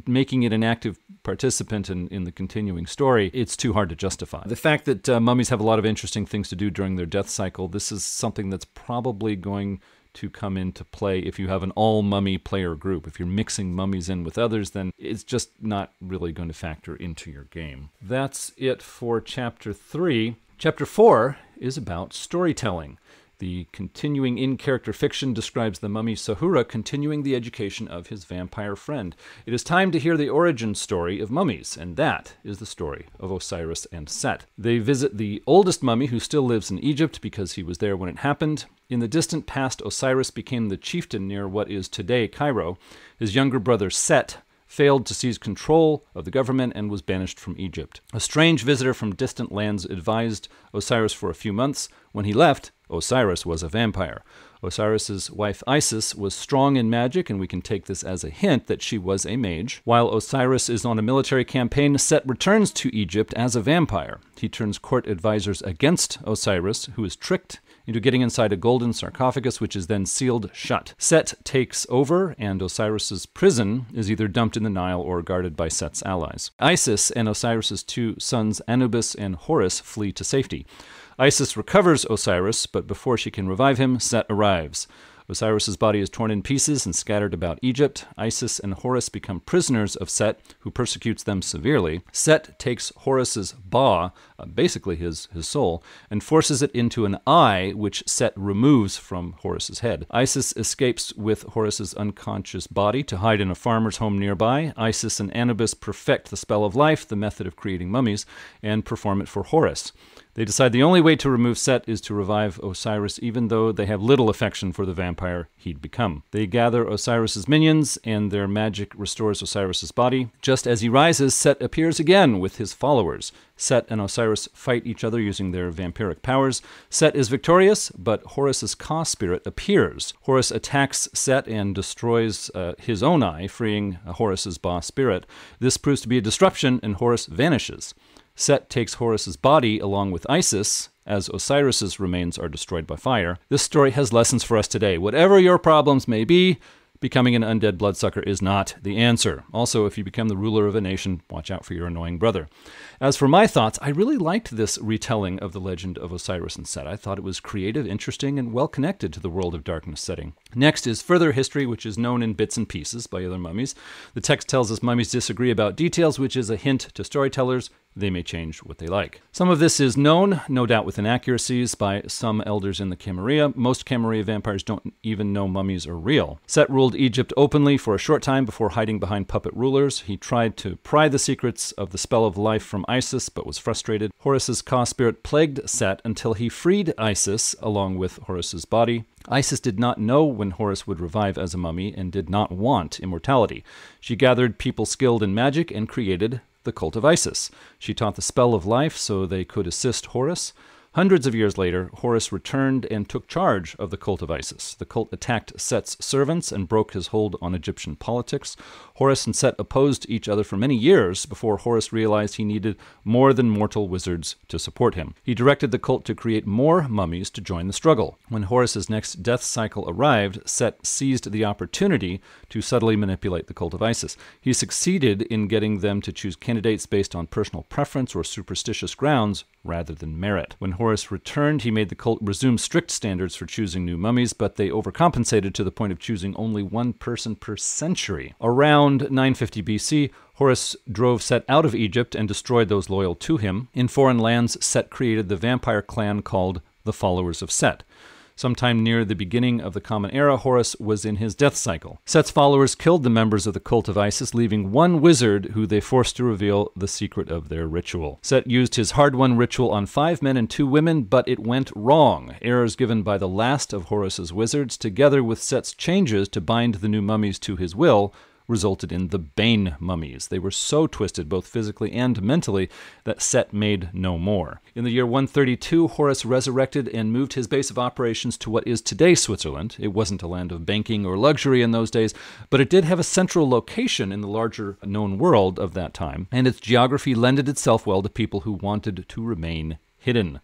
making it an active participant in the continuing story, it's too hard to justify. The fact that mummies have a lot of interesting things to do during their death cycle, this is something that's probably going to come into play if you have an all-mummy player group. If you're mixing mummies in with others, then it's just not really going to factor into your game. That's it for Chapter 3. Chapter 4 is about storytelling. The continuing in-character fiction describes the mummy Sahura continuing the education of his vampire friend. It is time to hear the origin story of mummies, and that is the story of Osiris and Set. They visit the oldest mummy, who still lives in Egypt because he was there when it happened. In the distant past, Osiris became the chieftain near what is today Cairo. His younger brother Set failed to seize control of the government and was banished from Egypt. A strange visitor from distant lands advised Osiris for a few months. When he left, Osiris was a vampire. Osiris's wife Isis was strong in magic, and we can take this as a hint that she was a mage. While Osiris is on a military campaign, Set returns to Egypt as a vampire. He turns court advisors against Osiris, who is tricked into getting inside a golden sarcophagus, which is then sealed shut. Set takes over, and Osiris's prison is either dumped in the Nile or guarded by Set's allies. Isis and Osiris's two sons, Anubis and Horus, flee to safety. Isis recovers Osiris, but before she can revive him, Set arrives. Osiris's body is torn in pieces and scattered about Egypt. Isis and Horus become prisoners of Set, who persecutes them severely. Set takes Horus's ba, basically his soul, and forces it into an eye, which Set removes from Horus's head. Isis escapes with Horus's unconscious body to hide in a farmer's home nearby. Isis and Anubis perfect the spell of life, the method of creating mummies, and perform it for Horus. They decide the only way to remove Set is to revive Osiris, even though they have little affection for the vampire he'd become. They gather Osiris's minions, and their magic restores Osiris's body. Just as he rises, Set appears again with his followers. Set and Osiris fight each other using their vampiric powers. Set is victorious, but Horus's Ka spirit appears. Horus attacks Set and destroys his own eye, freeing Horus's Ba spirit. This proves to be a disruption, and Horus vanishes. Set takes Horus's body along with Isis, as Osiris's remains are destroyed by fire. This story has lessons for us today. Whatever your problems may be, becoming an undead bloodsucker is not the answer. Also, if you become the ruler of a nation, watch out for your annoying brother. As for my thoughts, I really liked this retelling of the legend of Osiris and Set. I thought it was creative, interesting, and well connected to the World of Darkness setting. Next is further history, which is known in bits and pieces by other mummies. The text tells us mummies disagree about details, which is a hint to storytellers. They may change what they like. Some of this is known, no doubt with inaccuracies, by some elders in the Camarilla. Most Camarilla vampires don't even know mummies are real. Set ruled Egypt openly for a short time before hiding behind puppet rulers. He tried to pry the secrets of the spell of life from Isis, but was frustrated. Horus's Ka spirit plagued Set until he freed Isis along with Horus's body. Isis did not know when Horus would revive as a mummy and did not want immortality. She gathered people skilled in magic and created the cult of Isis. She taught the spell of life so they could assist Horus. Hundreds of years later, Horus returned and took charge of the cult of Isis. The cult attacked Set's servants and broke his hold on Egyptian politics. Horus and Set opposed each other for many years before Horus realized he needed more than mortal wizards to support him. He directed the cult to create more mummies to join the struggle. When Horus's next death cycle arrived, Set seized the opportunity to subtly manipulate the cult of Isis. He succeeded in getting them to choose candidates based on personal preference or superstitious grounds rather than merit. When Horus returned, he made the cult resume strict standards for choosing new mummies, but they overcompensated to the point of choosing only one person per century. Around 950 BC, Horus drove Set out of Egypt and destroyed those loyal to him. In foreign lands, Set created the vampire clan called the Followers of Set. Sometime near the beginning of the Common Era, Horus was in his death cycle. Set's followers killed the members of the cult of Isis, leaving one wizard who they forced to reveal the secret of their ritual. Set used his hard-won ritual on 5 men and 2 women, but it went wrong. Errors given by the last of Horus's wizards, together with Set's changes to bind the new mummies to his will, resulted in the Bane mummies. They were so twisted, both physically and mentally, that Set made no more. In the year 132, Horus resurrected and moved his base of operations to what is today Switzerland. It wasn't a land of banking or luxury in those days, but it did have a central location in the larger known world of that time, and its geography lended itself well to people who wanted to remain hidden.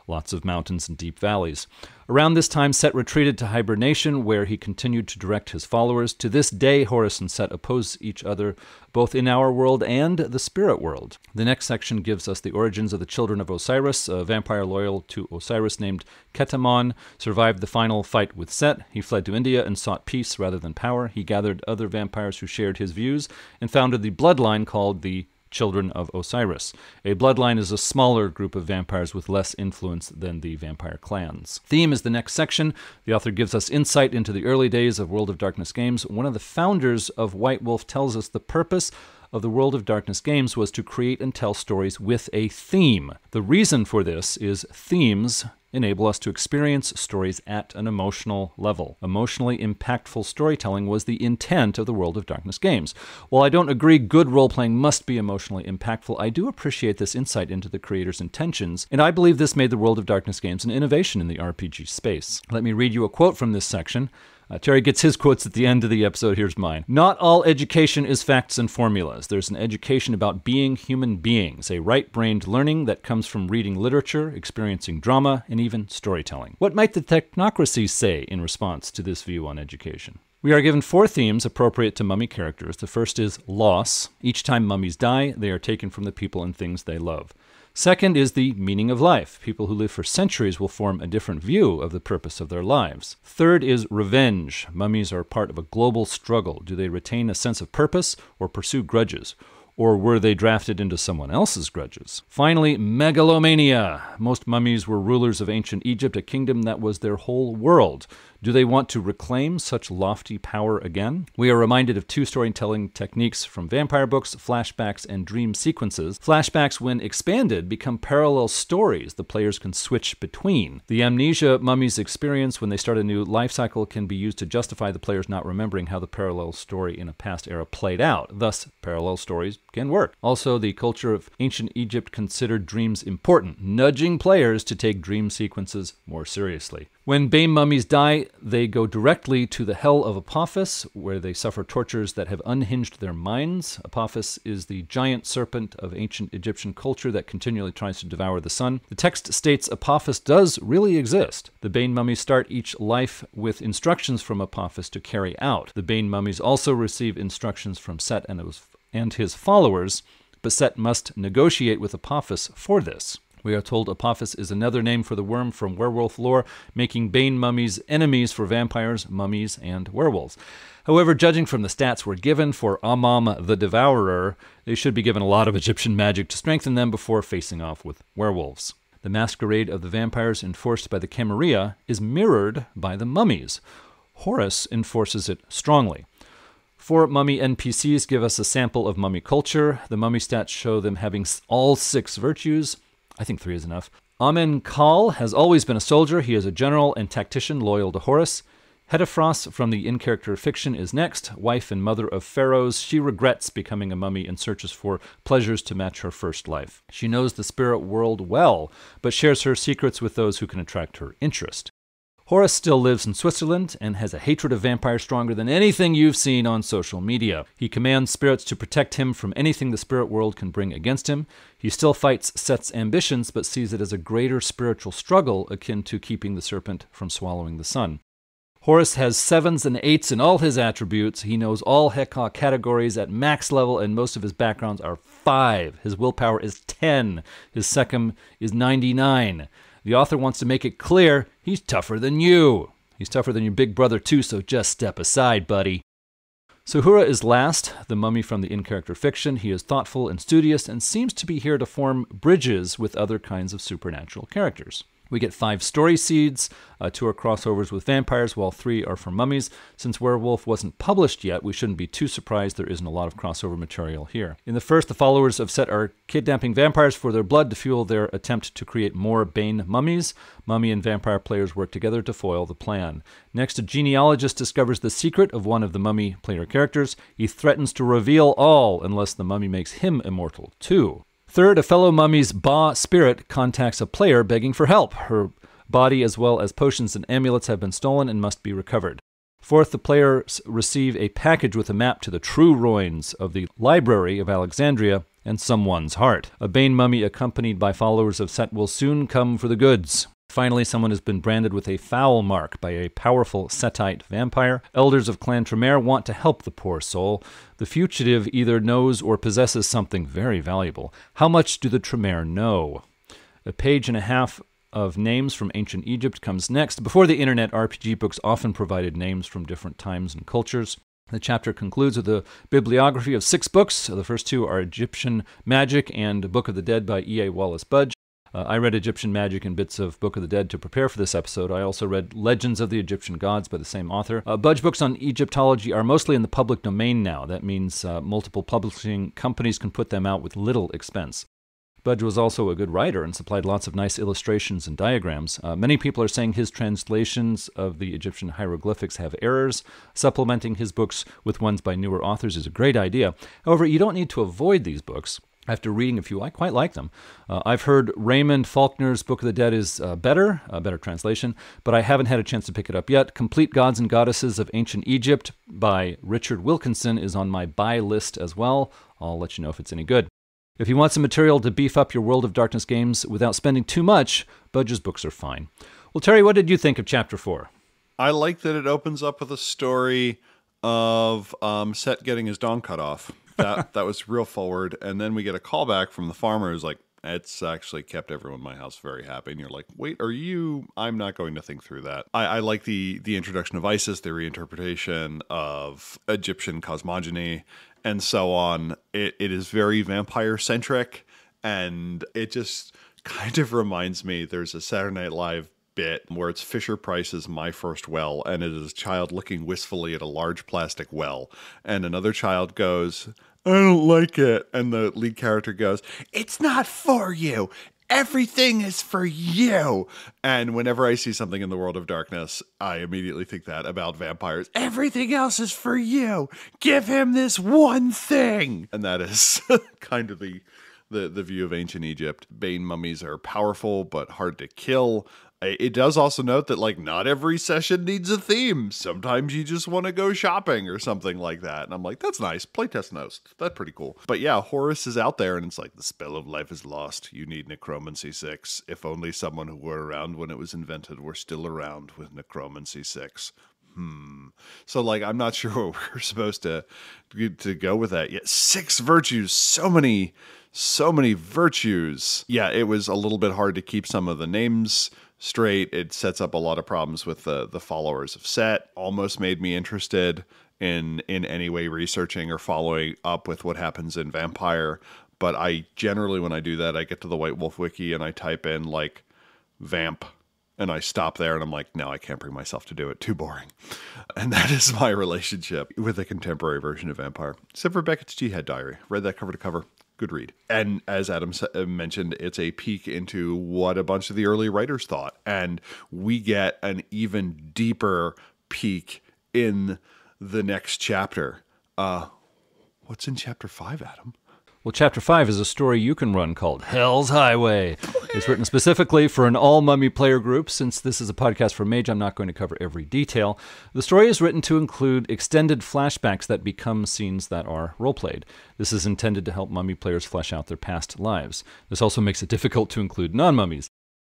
Lots of mountains and deep valleys. Around this time, Set retreated to hibernation, where he continued to direct his followers. To this day, Horus and Set oppose each other, both in our world and the spirit world. The next section gives us the origins of the children of Osiris. A vampire loyal to Osiris named Ketamon survived the final fight with Set. He fled to India and sought peace rather than power. He gathered other vampires who shared his views and founded the bloodline called the Children of Osiris. A bloodline is a smaller group of vampires with less influence than the vampire clans. Theme is the next section. The author gives us insight into the early days of World of Darkness games. One of the founders of White Wolf tells us the purpose of the World of Darkness games was to create and tell stories with a theme. The reason for this is themes enable us to experience stories at an emotional level. Emotionally impactful storytelling was the intent of the World of Darkness games. While I don't agree good role-playing must be emotionally impactful, I do appreciate this insight into the creator's intentions, and I believe this made the World of Darkness games an innovation in the RPG space. Let me read you a quote from this section. Terry gets his quotes at the end of the episode. Here's mine. "Not all education is facts and formulas. There's an education about being human beings, a right-brained learning that comes from reading literature, experiencing drama, and even storytelling." What might the technocracy say in response to this view on education? We are given 4 themes appropriate to mummy characters. The first is loss. Each time mummies die, they are taken from the people and things they love. Second is the meaning of life. People who live for centuries will form a different view of the purpose of their lives. Third is revenge. Mummies are part of a global struggle. Do they retain a sense of purpose or pursue grudges? Or were they drafted into someone else's grudges? Finally, megalomania. Most mummies were rulers of ancient Egypt, a kingdom that was their whole world. Do they want to reclaim such lofty power again? We are reminded of 2 storytelling techniques from vampire books, flashbacks and dream sequences. Flashbacks, when expanded, become parallel stories the players can switch between. The amnesia mummies experience when they start a new life cycle can be used to justify the players not remembering how the parallel story in a past era played out. Thus, parallel stories can work. Also, the culture of ancient Egypt considered dreams important, nudging players to take dream sequences more seriously. When Bane mummies die, they go directly to the hell of Apophis, where they suffer tortures that have unhinged their minds. Apophis is the giant serpent of ancient Egyptian culture that continually tries to devour the sun. The text states Apophis does really exist. The Bane mummies start each life with instructions from Apophis to carry out. The Bane mummies also receive instructions from Set and his followers, but Set must negotiate with Apophis for this. We are told Apophis is another name for the worm from werewolf lore, making Bane mummies enemies for vampires, mummies, and werewolves. However, judging from the stats we're given for Amam the Devourer, they should be given a lot of Egyptian magic to strengthen them before facing off with werewolves. The masquerade of the vampires enforced by the Camarilla is mirrored by the mummies. Horus enforces it strongly. 4 mummy NPCs give us a sample of mummy culture. The mummy stats show them having all 6 virtues. I think 3 is enough. Amen-Kal has always been a soldier. He is a general and tactician loyal to Horus. Hetephros from the in-character fiction is next. Wife and mother of pharaohs, she regrets becoming a mummy and searches for pleasures to match her first life. She knows the spirit world well, but shares her secrets with those who can attract her interest. Horus still lives in Switzerland and has a hatred of vampires stronger than anything you've seen on social media. He commands spirits to protect him from anything the spirit world can bring against him. He still fights Set's ambitions, but sees it as a greater spiritual struggle akin to keeping the serpent from swallowing the sun. Horus has 7s and 8s in all his attributes. He knows all Heka categories at max level, and most of his backgrounds are 5. His willpower is 10. His second is 99. The author wants to make it clear he's tougher than you. He's tougher than your big brother too, so just step aside, buddy. Suhura is last, the mummy from the in-character fiction. He is thoughtful and studious and seems to be here to form bridges with other kinds of supernatural characters. We get 5 story seeds, 2 are crossovers with vampires, while 3 are for mummies. Since Werewolf wasn't published yet, we shouldn't be too surprised there isn't a lot of crossover material here. In the first, the followers of Set are kidnapping vampires for their blood to fuel their attempt to create more Bane mummies. Mummy and vampire players work together to foil the plan. Next, a genealogist discovers the secret of one of the mummy player characters. He threatens to reveal all unless the mummy makes him immortal, too. Third, a fellow mummy's Ba spirit contacts a player begging for help. Her body as well as potions and amulets have been stolen and must be recovered. Fourth, the players receive a package with a map to the true ruins of the Library of Alexandria and someone's heart. A Bane mummy accompanied by followers of Set will soon come for the goods. Finally, someone has been branded with a foul mark by a powerful Setite vampire. Elders of Clan Tremere want to help the poor soul. The fugitive either knows or possesses something very valuable. How much do the Tremere know? A page and a half of names from ancient Egypt comes next. Before the internet, RPG books often provided names from different times and cultures. The chapter concludes with a bibliography of 6 books. The first 2 are Egyptian Magick and Book of the Dead by E.A. Wallace Budge. I read Egyptian Magick and bits of Book of the Dead to prepare for this episode. I also read Legends of the Egyptian Gods by the same author. Budge books on Egyptology are mostly in the public domain now. That means multiple publishing companies can put them out with little expense. Budge was also a good writer and supplied lots of nice illustrations and diagrams. Many people are saying his translations of the Egyptian hieroglyphics have errors. Supplementing his books with ones by newer authors is a great idea. However, you don't need to avoid these books. After reading a few, I quite like them. I've heard Raymond Faulkner's Book of the Dead is a better translation, but I haven't had a chance to pick it up yet. Complete Gods and Goddesses of Ancient Egypt by Richard Wilkinson is on my buy list as well. I'll let you know if it's any good. If you want some material to beef up your World of Darkness games without spending too much, Budge's books are fine. Well, Terry, what did you think of Chapter 4? I like that it opens up with a story of Set getting his dong cut off. That was real forward. And then we get a callback from the farmer who's like, it's actually kept everyone in my house very happy. And you're like, wait, are you? I'm not going to think through that. I like the introduction of Isis, the reinterpretation of Egyptian cosmogony, and so on. It is very vampire-centric, and it just kind of reminds me, there's a Saturday Night Live bit where it's Fisher Price's My First Well, and it is a child looking wistfully at a large plastic well, and another child goes, I don't like it, and the lead character goes, it's not for you, everything is for you. And whenever I see something in the World of Darkness, I immediately think that about vampires. Everything else is for you, give him this one thing. And that is kind of the view of ancient Egypt. Bane mummies are powerful but hard to kill. It does also note that, like, not every session needs a theme. Sometimes you just want to go shopping or something like that. And I'm like, that's nice. Playtest knows. That's pretty cool. But yeah, Horus is out there and it's like, the spell of life is lost. You need Necromancy 6. If only someone who were around when it was invented were still around with Necromancy 6. So, like, I'm not sure what we're supposed to go with that yet. 6 virtues. So many virtues. Yeah, it was a little bit hard to keep some of the names straight. It sets up a lot of problems with the followers of Set. Almost made me interested in any way researching or following up with what happens in Vampire. But I generally, when I do that, I get to the White Wolf wiki and I type in, like, vamp, and I stop there and I'm like, no, I can't bring myself to do it. Too boring. And that is my relationship with the contemporary version of Vampire. Except for Beckett's Jihad Diary. Read that cover to cover. Good read. And as Adam mentioned, it's a peek into what a bunch of the early writers thought. And we get an even deeper peek in the next chapter. What's in chapter 5, Adam? Well, Chapter 5 is a story you can run called Hell's Highway. It's written specifically for an all-mummy player group. Since this is a podcast for Mage, I'm not going to cover every detail. The story is written to include extended flashbacks that become scenes that are role-played. This is intended to help mummy players flesh out their past lives. This also makes it difficult to include non-mummies.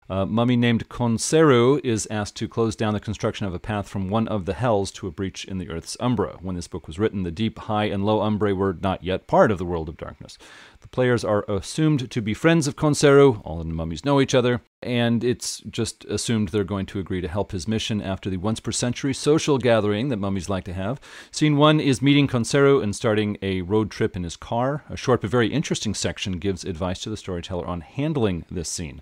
A mummy named Konseru is asked to close down the construction of a path from one of the hells to a breach in the Earth's umbra. When this book was written, the deep, high, and low umbrae were not yet part of the World of Darkness. The players are assumed to be friends of Konseru. All of the mummies know each other, and it's just assumed they're going to agree to help his mission after the once-per-century social gathering that mummies like to have. Scene 1 is meeting Konseru and starting a road trip in his car. A short but very interesting section gives advice to the storyteller on handling this scene.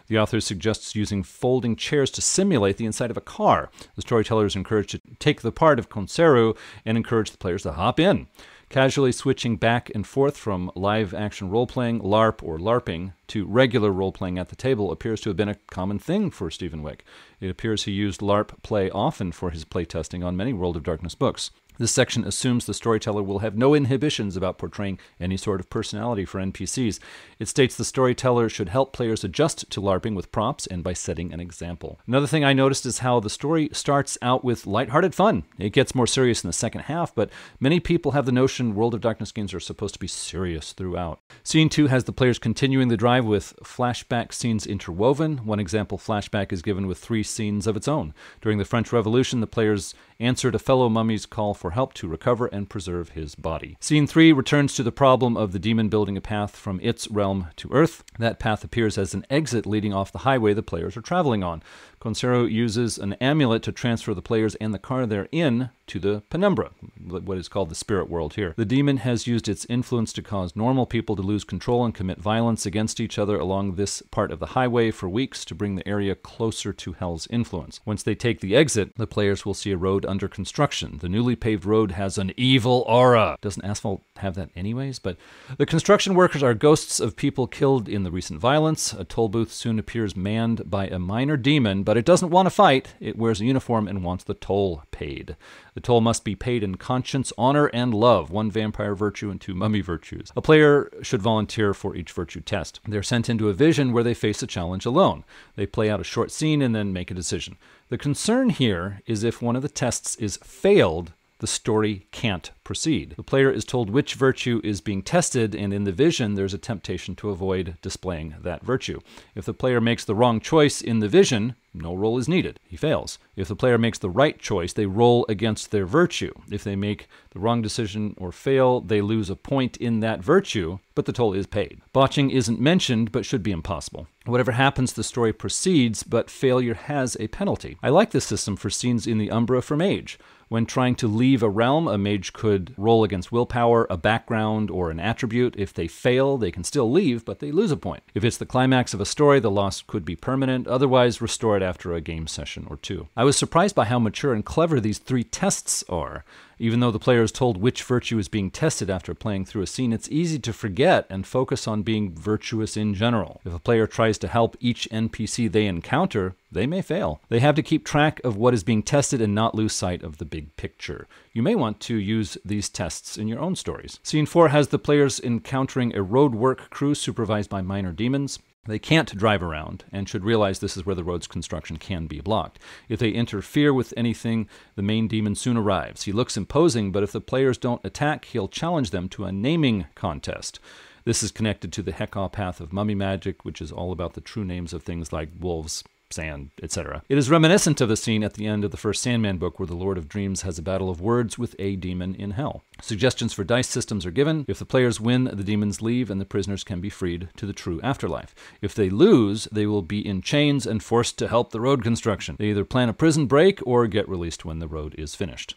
The author suggests using folding chairs to simulate the inside of a car. The storyteller is encouraged to take the part of Konseru and encourage the players to hop in. Casually switching back and forth from live-action role-playing, LARP or LARPing, to regular role-playing at the table appears to have been a common thing for Stephen Wick. It appears he used LARP play often for his playtesting on many World of Darkness books. This section assumes the storyteller will have no inhibitions about portraying any sort of personality for NPCs. It states the storyteller should help players adjust to LARPing with props and by setting an example. Another thing I noticed is how the story starts out with lighthearted fun. It gets more serious in the second half, but many people have the notion World of Darkness games are supposed to be serious throughout. Scene 2 has the players continuing the drive with flashback scenes interwoven. One example flashback is given with 3 scenes of its own. During the French Revolution, the players answered a fellow mummy's call for help to recover and preserve his body. Scene 3 returns to the problem of the demon building a path from its realm to Earth. That path appears as an exit leading off the highway the players are traveling on. Konseru uses an amulet to transfer the players and the car they're in to the penumbra, what is called the spirit world here. The demon has used its influence to cause normal people to lose control and commit violence against each other along this part of the highway for weeks to bring the area closer to Hell's influence. Once they take the exit, the players will see a road under construction. The newly paved road has an evil aura. Doesn't asphalt have that anyways? But the construction workers are ghosts of people killed in the recent violence. A toll booth soon appears manned by a minor demon, but it doesn't want to fight. It wears a uniform and wants the toll paid. The toll must be paid in conscience, honor, and love, 1 vampire virtue and 2 mummy virtues. A player should volunteer for each virtue test. They're sent into a vision where they face a challenge alone. They play out a short scene and then make a decision. The concern here is if one of the tests is failed, the story can't proceed. The player is told which virtue is being tested, and in the vision, there's a temptation to avoid displaying that virtue. If the player makes the wrong choice in the vision, no roll is needed. He fails. If the player makes the right choice, they roll against their virtue. If they make the wrong decision or fail, they lose a point in that virtue, but the toll is paid. Botching isn't mentioned, but should be impossible. Whatever happens, the story proceeds, but failure has a penalty. I like this system for scenes in the Umbra for Mage. When trying to leave a realm, a mage could roll against willpower, a background, or an attribute. If they fail, they can still leave, but they lose a point. If it's the climax of a story, the loss could be permanent, otherwise restored after a game session or 2. I was surprised by how mature and clever these 3 tests are. Even though the player is told which virtue is being tested after playing through a scene, it's easy to forget and focus on being virtuous in general. If a player tries to help each NPC they encounter, they may fail. They have to keep track of what is being tested and not lose sight of the big picture. You may want to use these tests in your own stories. Scene 4 has the players encountering a road work crew supervised by minor demons. They can't drive around and should realize this is where the road's construction can be blocked. If they interfere with anything, the main demon soon arrives. He looks imposing, but if the players don't attack, he'll challenge them to a naming contest. This is connected to the onyxpath of mummy magic, which is all about the true names of things like wolves, sand, etc. It is reminiscent of the scene at the end of the first Sandman book where the Lord of Dreams has a battle of words with a demon in hell. Suggestions for dice systems are given. If the players win, the demons leave and the prisoners can be freed to the true afterlife. If they lose, they will be in chains and forced to help the road construction. They either plan a prison break or get released when the road is finished.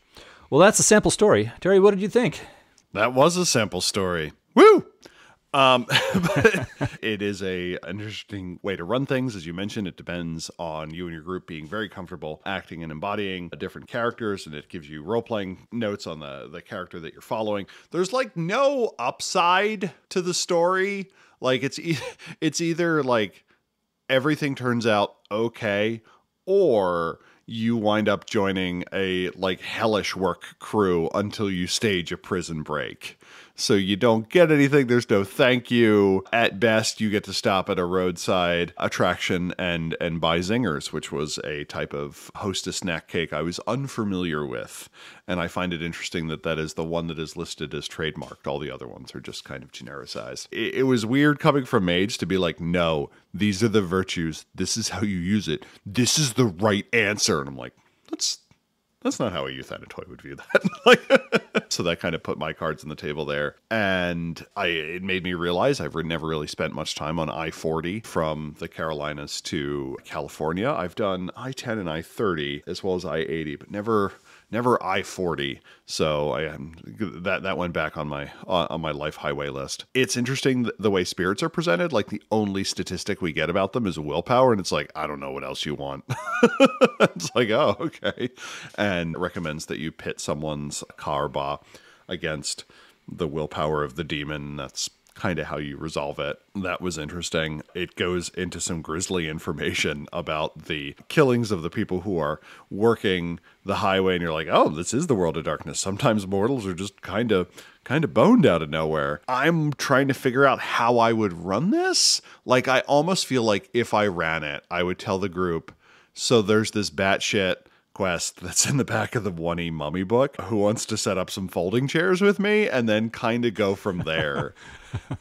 Well, that's a sample story. Terry, what did you think? That was a sample story. Woo! But it is an interesting way to run things. As you mentioned, it depends on you and your group being very comfortable acting and embodying different characters, and it gives you role-playing notes on the character that you're following. There's like no upside to the story. Like it's either like everything turns out okay, or you wind up joining a like hellish work crew until you stage a prison break. So you don't get anything. There's no thank you. At best, you get to stop at a roadside attraction and buy zingers, which was a type of hostess snack cake I was unfamiliar with. And I find it interesting that that is the one that is listed as trademarked. All the other ones are just kind of genericized. It was weird coming from Mage to be like, no, these are the virtues. This is how you use it. This is the right answer. And I'm like, that's not how a youth anatoy would view that. So that kind of put my cards on the table there. And it made me realize I've never really spent much time on I-40 from the Carolinas to California. I've done I-10 and I-30 as well as I-80, but never I-40. So that went back on my life highway list. It's interesting the way spirits are presented. Like the only statistic we get about them is willpower, and it's like, I don't know what else you want. It's like, oh, okay. And recommends that you pit someone's karba against the willpower of the demon. That's kind of how you resolve it. That was interesting. It goes into some grisly information about the killings of the people who are working the highway, and you're like, oh, this is the world of darkness. Sometimes mortals are just kind of boned out of nowhere. I'm trying to figure out how I would run this. Like, I almost feel like if I ran it, I would tell the group, so there's this batshit quest that's in the back of the 1E mummy book. Who wants to set up some folding chairs with me? And then kind of go from there.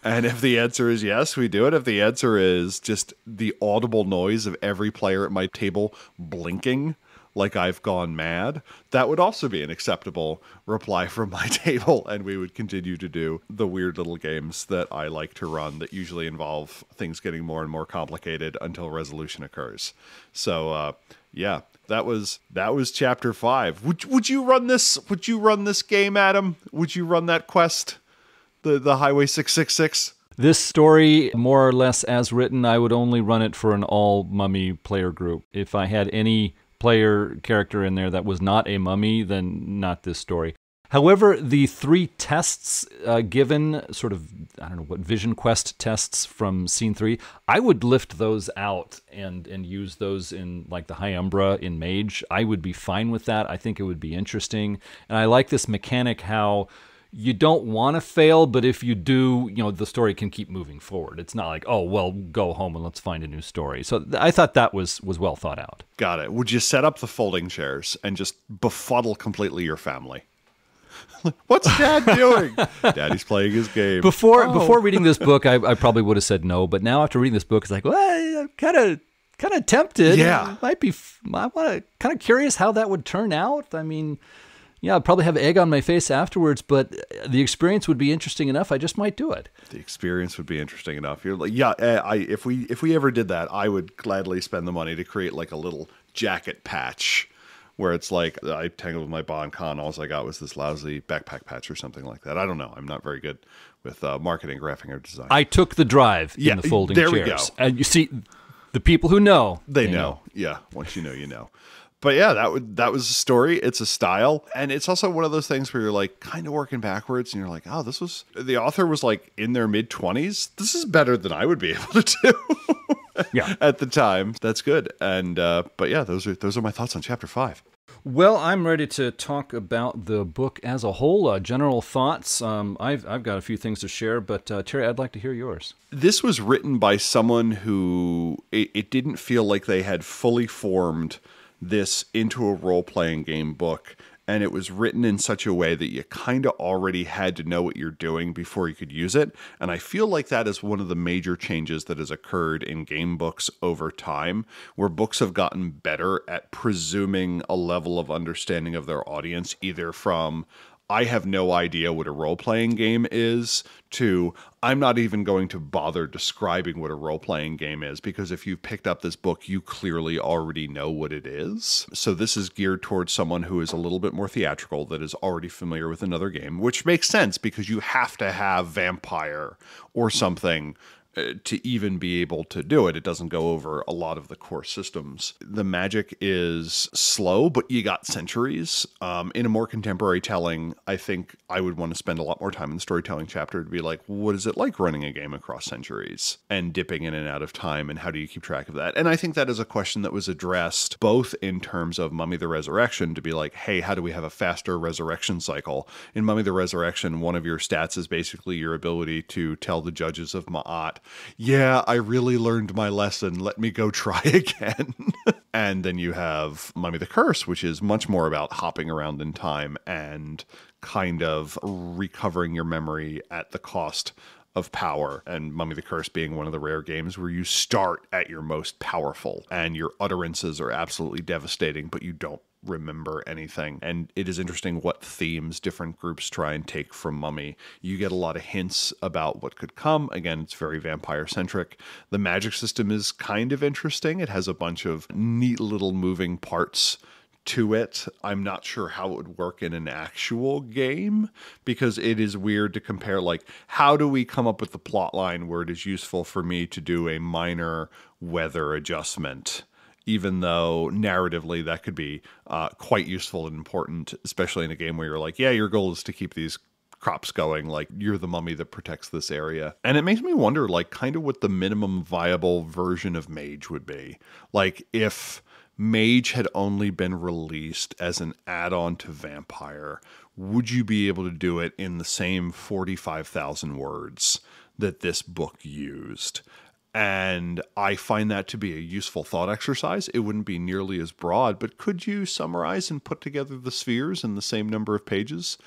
And if the answer is yes, we do it. If the answer is just the audible noise of every player at my table blinking like I've gone mad, that would also be an acceptable reply from my table, and we would continue to do the weird little games that I like to run that usually involve things getting more and more complicated until resolution occurs. So, yeah, that was chapter 5. Would you run this? Would you run this game, Adam? Would you run that quest? The Highway 666? This story, more or less as written, I would only run it for an all-mummy player group. If I had any player character in there that was not a mummy, then not this story. However, the 3 tests given, sort of, I don't know, what vision quest tests from scene 3, I would lift those out and use those in, like, the High Umbra in Mage. I would be fine with that. I think it would be interesting. And I like this mechanic how you don't want to fail, but if you do, the story can keep moving forward. It's not like, oh, well, go home and let's find a new story. So I thought that was well thought out. Got it. Would you set up the folding chairs and just befuddle completely your family? What's Dad doing? Daddy's playing his game. Before reading this book, I probably would have said no, but now after reading this book, it's like, well, I'm kind of tempted. Yeah, it might be. I want to kind of curious how that would turn out. I mean, yeah, I'd probably have egg on my face afterwards, but the experience would be interesting enough. I just might do it. The experience would be interesting enough. You're like, yeah, if we ever did that, I would gladly spend the money to create like a little jacket patch. Where it's like, I tangled with my Bon Con, all I got was this lousy backpack patch or something like that. I don't know. I'm not very good with marketing, graphic, or design. I took the drive in the folding chairs. There we go. And you see, the people who know. They know. Yeah, once you know, you know. But yeah, that was a story. It's a style. And it's also one of those things where you're like kind of working backwards and you're like, oh, the author was like in their mid-20s. This is better than I would be able to do. Yeah, at the time. That's good. And but yeah, those are my thoughts on chapter 5. Well, I'm ready to talk about the book as a whole. General thoughts. I've got a few things to share, but Terry, I'd like to hear yours. This was written by someone who it didn't feel like they had fully formed this into a role-playing game book. And it was written in such a way that you kind of already had to know what you're doing before you could use it. And I feel like that is one of the major changes that has occurred in game books over time, where books have gotten better at presuming a level of understanding of their audience, either from I have no idea what a role-playing game is, to I'm not even going to bother describing what a role-playing game is, because if you've picked up this book, you clearly already know what it is. So this is geared towards someone who is a little bit more theatrical, that is already familiar with another game, which makes sense because you have to have vampire or something to even be able to do it. It doesn't go over a lot of the core systems. The magic is slow, but you got centuries. In a more contemporary telling, I think I would want to spend a lot more time in the storytelling chapter to be like, what is it like running a game across centuries and dipping in and out of time, and how do you keep track of that? And I think that is a question that was addressed both in terms of Mummy the Resurrection, to be like, hey, how do we have a faster resurrection cycle? In Mummy the Resurrection, one of your stats is basically your ability to tell the judges of Ma'at, yeah, I really learned my lesson. Let me go try again. And then you have Mummy the Curse, which is much more about hopping around in time and kind of recovering your memory at the cost of power. And Mummy the Curse being one of the rare games where you start at your most powerful and your utterances are absolutely devastating, but you don't remember anything. And it is interesting what themes different groups try and take from Mummy. You get a lot of hints about what could come. Again, it's very vampire centric. The magic system is kind of interesting. It has a bunch of neat little moving parts to it. I'm not sure how it would work in an actual game, because it is weird to compare, like, how do we come up with the plot line where it is useful for me to do a minor weather adjustment, even though narratively that could be quite useful and important, especially in a game where you're like, yeah, your goal is to keep these crops going, like you're the mummy that protects this area. And it makes me wonder, like, kind of what the minimum viable version of Mage would be. Like, if Mage had only been released as an add-on to Vampire, would you be able to do it in the same 45,000 words that this book used? And I find that to be a useful thought exercise. It wouldn't be nearly as broad, but could you summarize and put together the spheres in the same number of pages?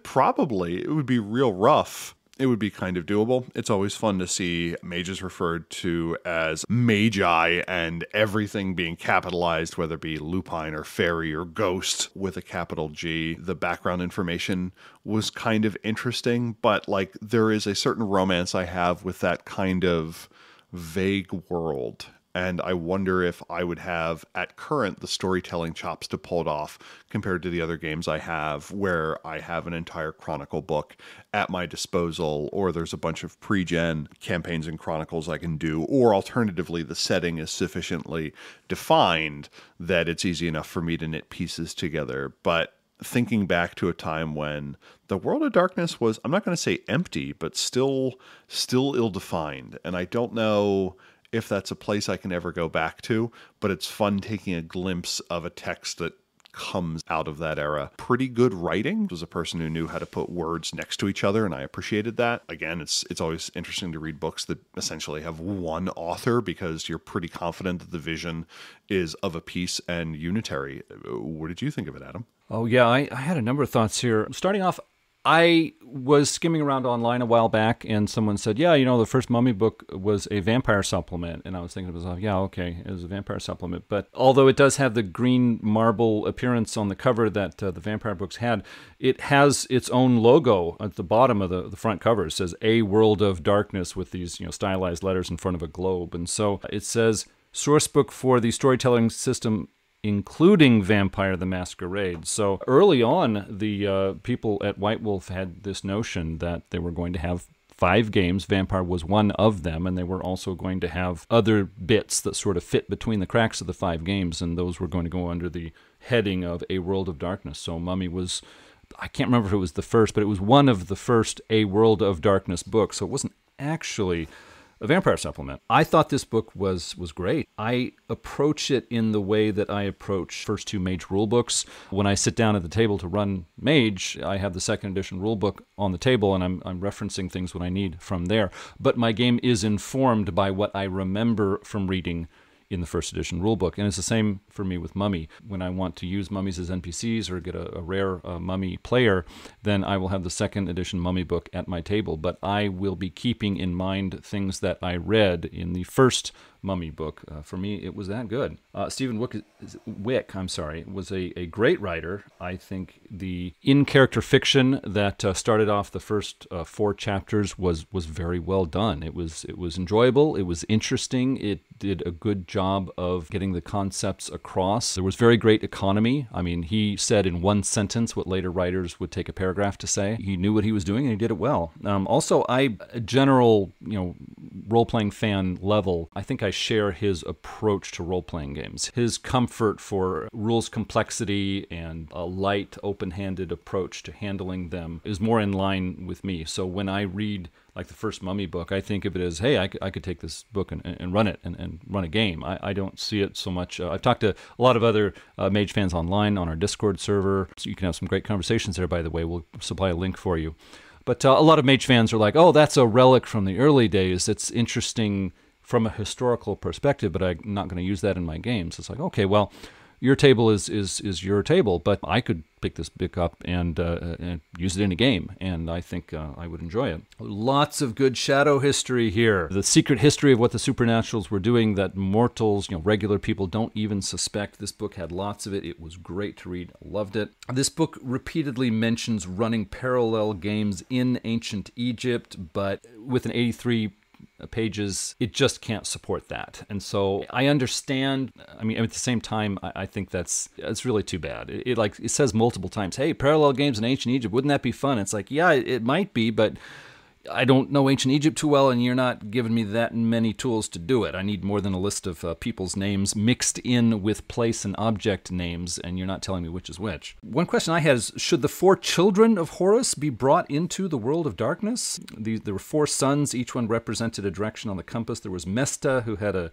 Probably. It would be real rough. It would be kind of doable. It's always fun to see mages referred to as magi and everything being capitalized, whether it be lupine or fairy or ghost with a capital G. The background information was kind of interesting, but like there is a certain romance I have with that kind of vague world. And I wonder if I would have, at current, the storytelling chops to pull it off compared to the other games I have, where I have an entire Chronicle book at my disposal, or there's a bunch of pre-gen campaigns and chronicles I can do, or alternatively, the setting is sufficiently defined that it's easy enough for me to knit pieces together. But thinking back to a time when the World of Darkness was, I'm not going to say empty, but still ill-defined. And I don't know if that's a place I can ever go back to, but it's fun taking a glimpse of a text that comes out of that era. Pretty good writing. Was a person who knew how to put words next to each other, and I appreciated that. Again, it's always interesting to read books that essentially have one author, because you're pretty confident that the vision is of a piece and unitary. What did you think of it, Adam? Oh, yeah, I had a number of thoughts here. Starting off, I was skimming around online a while back, and someone said, yeah, the first Mummy book was a vampire supplement. And I was thinking to myself, yeah, okay, it was a vampire supplement. But although it does have the green marble appearance on the cover that the vampire books had, it has its own logo at the bottom of the front cover. It says, A World of Darkness, with these stylized letters in front of a globe. And so it says, source book for the storytelling system including Vampire the Masquerade. So early on, the people at Whitewolf had this notion that they were going to have 5 games. Vampire was one of them, and they were also going to have other bits that sort of fit between the cracks of the 5 games, and those were going to go under the heading of A World of Darkness. So Mummy was, I can't remember if it was the first, but it was one of the first A World of Darkness books, so it wasn't actually a vampire supplement. I thought this book was great. I approach it in the way that I approach first 2 Mage rule books. When I sit down at the table to run Mage, I have the 2nd edition rule book on the table, and I'm referencing things when I need from there. But my game is informed by what I remember from reading in the 1st edition rulebook. And it's the same for me with Mummy. When I want to use mummies as NPCs or get a rare mummy player, then I will have the 2nd edition Mummy book at my table. But I will be keeping in mind things that I read in the first Mummy book. For me, it was that good. Stephen Wick, was a great writer. I think the in-character fiction that started off the first 4 chapters was very well done. It was enjoyable. It was interesting. It did a good job of getting the concepts across. There was very great economy. I mean, he said in one sentence what later writers would take a paragraph to say. He knew what he was doing, and he did it well. Also, a general, role-playing fan level, I think I share his approach to role-playing games. His comfort for rules complexity and a light, open-handed approach to handling them is more in line with me. So when I read like the first Mummy book, I think of it as, hey, I could take this book and run it and run a game. I don't see it so much. I've talked to a lot of other Mage fans online on our Discord server, so you can have some great conversations there, by the way. We'll supply a link for you. But a lot of Mage fans are like, oh, that's a relic from the early days. It's interesting from a historical perspective, but I'm not going to use that in my games. It's like, okay, well, your table is your table, but I could pick this book up and use it in a game, and I think I would enjoy it. Lots of good shadow history here. The secret history of what the supernaturals were doing that mortals, regular people don't even suspect. This book had lots of it. It was great to read. I loved it. This book repeatedly mentions running parallel games in ancient Egypt, but with an 83 pages, it just can't support that. And so I understand. I mean, at the same time, I think it's really too bad. It says multiple times, hey, parallel games in ancient Egypt, wouldn't that be fun? It's like, yeah, it might be, but I don't know ancient Egypt too well, and you're not giving me that many tools to do it. I need more than a list of people's names mixed in with place and object names, and you're not telling me which is which. One question I had is, should the 4 children of Horus be brought into the world of darkness? There were 4 sons, each one represented a direction on the compass. There was Mesta, who had a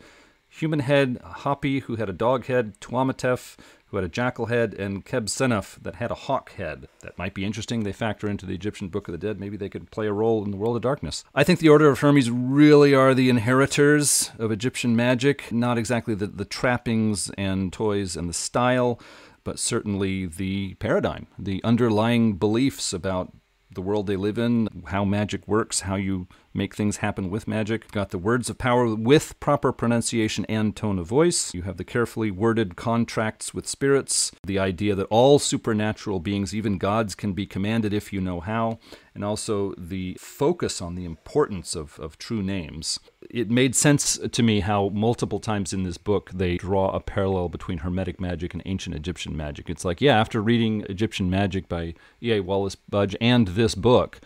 human head, Hapi, who had a dog head, Tuamatef, who had a jackal head, and Keb-Senuf, that had a hawk head. That might be interesting. They factor into the Egyptian Book of the Dead. Maybe they could play a role in the world of darkness. I think the Order of Hermes really are the inheritors of Egyptian magic. Not exactly the trappings and toys and the style, but certainly the paradigm, the underlying beliefs about the world they live in, how magic works, how you make things happen with magic. Got the words of power with proper pronunciation and tone of voice. You have the carefully worded contracts with spirits, the idea that all supernatural beings, even gods, can be commanded if you know how, and also the focus on the importance of true names. It made sense to me how multiple times in this book they draw a parallel between Hermetic magic and ancient Egyptian magic. It's like, yeah, after reading Egyptian Magic by E.A. Wallace Budge and this book,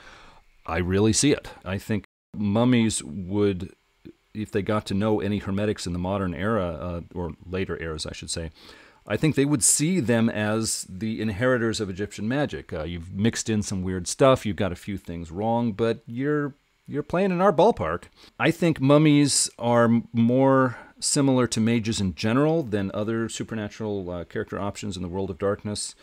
I really see it. I think mummies would, if they got to know any Hermetics in the modern era, or later eras, I should say, I think they would see them as the inheritors of Egyptian magic. You've mixed in some weird stuff, you've got a few things wrong, but you're playing in our ballpark. I think mummies are more similar to mages in general than other supernatural character options in the World of Darkness.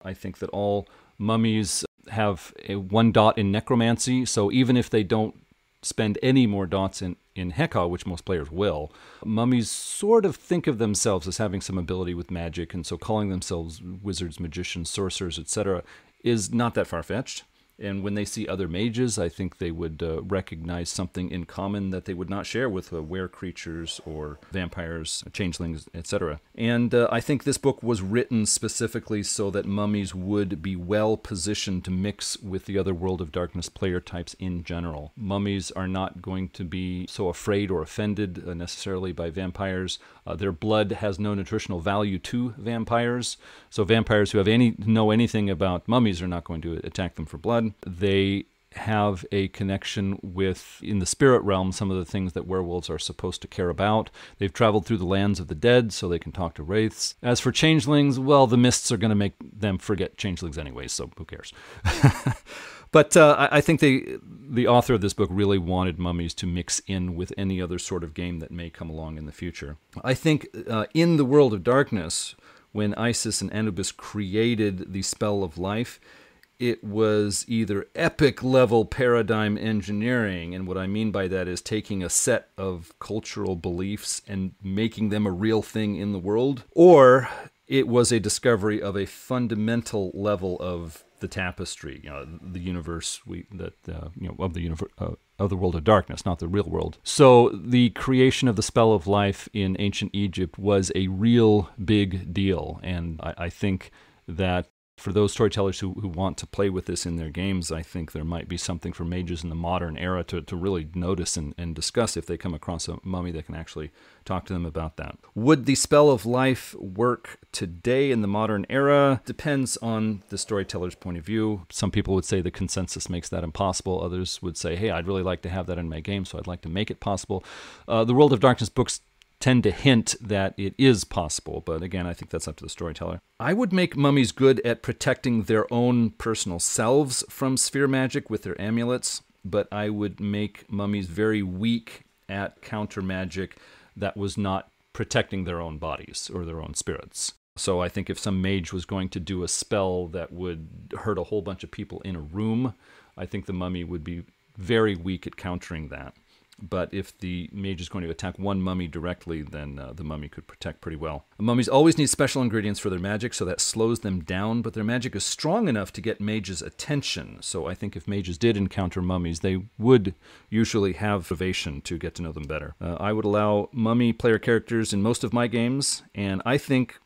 I think that all mummies have a 1 dot in necromancy, so even if they don't spend any more dots in Heka, which most players will, mummies sort of think of themselves as having some ability with magic, and so calling themselves wizards, magicians, sorcerers, etc. is not that far-fetched. And when they see other mages, I think they would recognize something in common that they would not share with were creatures or vampires, changelings, etc. And I think this book was written specifically so that mummies would be well positioned to mix with the other World of Darkness player types in general. Mummies are not going to be so afraid or offended necessarily by vampires. Their blood has no nutritional value to vampires, so vampires who know anything about mummies are not going to attack them for blood. They have a connection with, in the spirit realm, some of the things that werewolves are supposed to care about. They've traveled through the lands of the dead, so they can talk to wraiths. As for changelings, well, the mists are going to make them forget changelings anyway, so who cares? But I think the author of this book really wanted mummies to mix in with any other sort of game that may come along in the future. I think in the World of Darkness, when Isis and Anubis created the spell of life, it was either epic level paradigm engineering, and what I mean by that is taking a set of cultural beliefs and making them a real thing in the world, or it was a discovery of a fundamental level of the tapestry, the universe of the World of Darkness, not the real world. So the creation of the spell of life in ancient Egypt was a real big deal, and I think that for those storytellers who want to play with this in their games, I think there might be something for mages in the modern era to really notice and discuss if they come across a mummy that can actually talk to them about that. Would the spell of life work today in the modern era? Depends on the storyteller's point of view. Some people would say the consensus makes that impossible. Others would say, hey, I'd really like to have that in my game, so I'd like to make it possible. The World of Darkness books tend to hint that it is possible, but again, I think that's up to the storyteller. I would make mummies good at protecting their own personal selves from sphere magic with their amulets, but I would make mummies very weak at counter magic that was not protecting their own bodies or their own spirits. So I think if some mage was going to do a spell that would hurt a whole bunch of people in a room, I think the mummy would be very weak at countering that. But if the mage is going to attack one mummy directly, then the mummy could protect pretty well. Mummies always need special ingredients for their magic, so that slows them down, but their magic is strong enough to get mages' attention. So I think if mages did encounter mummies, they would usually have motivation to get to know them better. I would allow mummy player characters in most of my games, and I think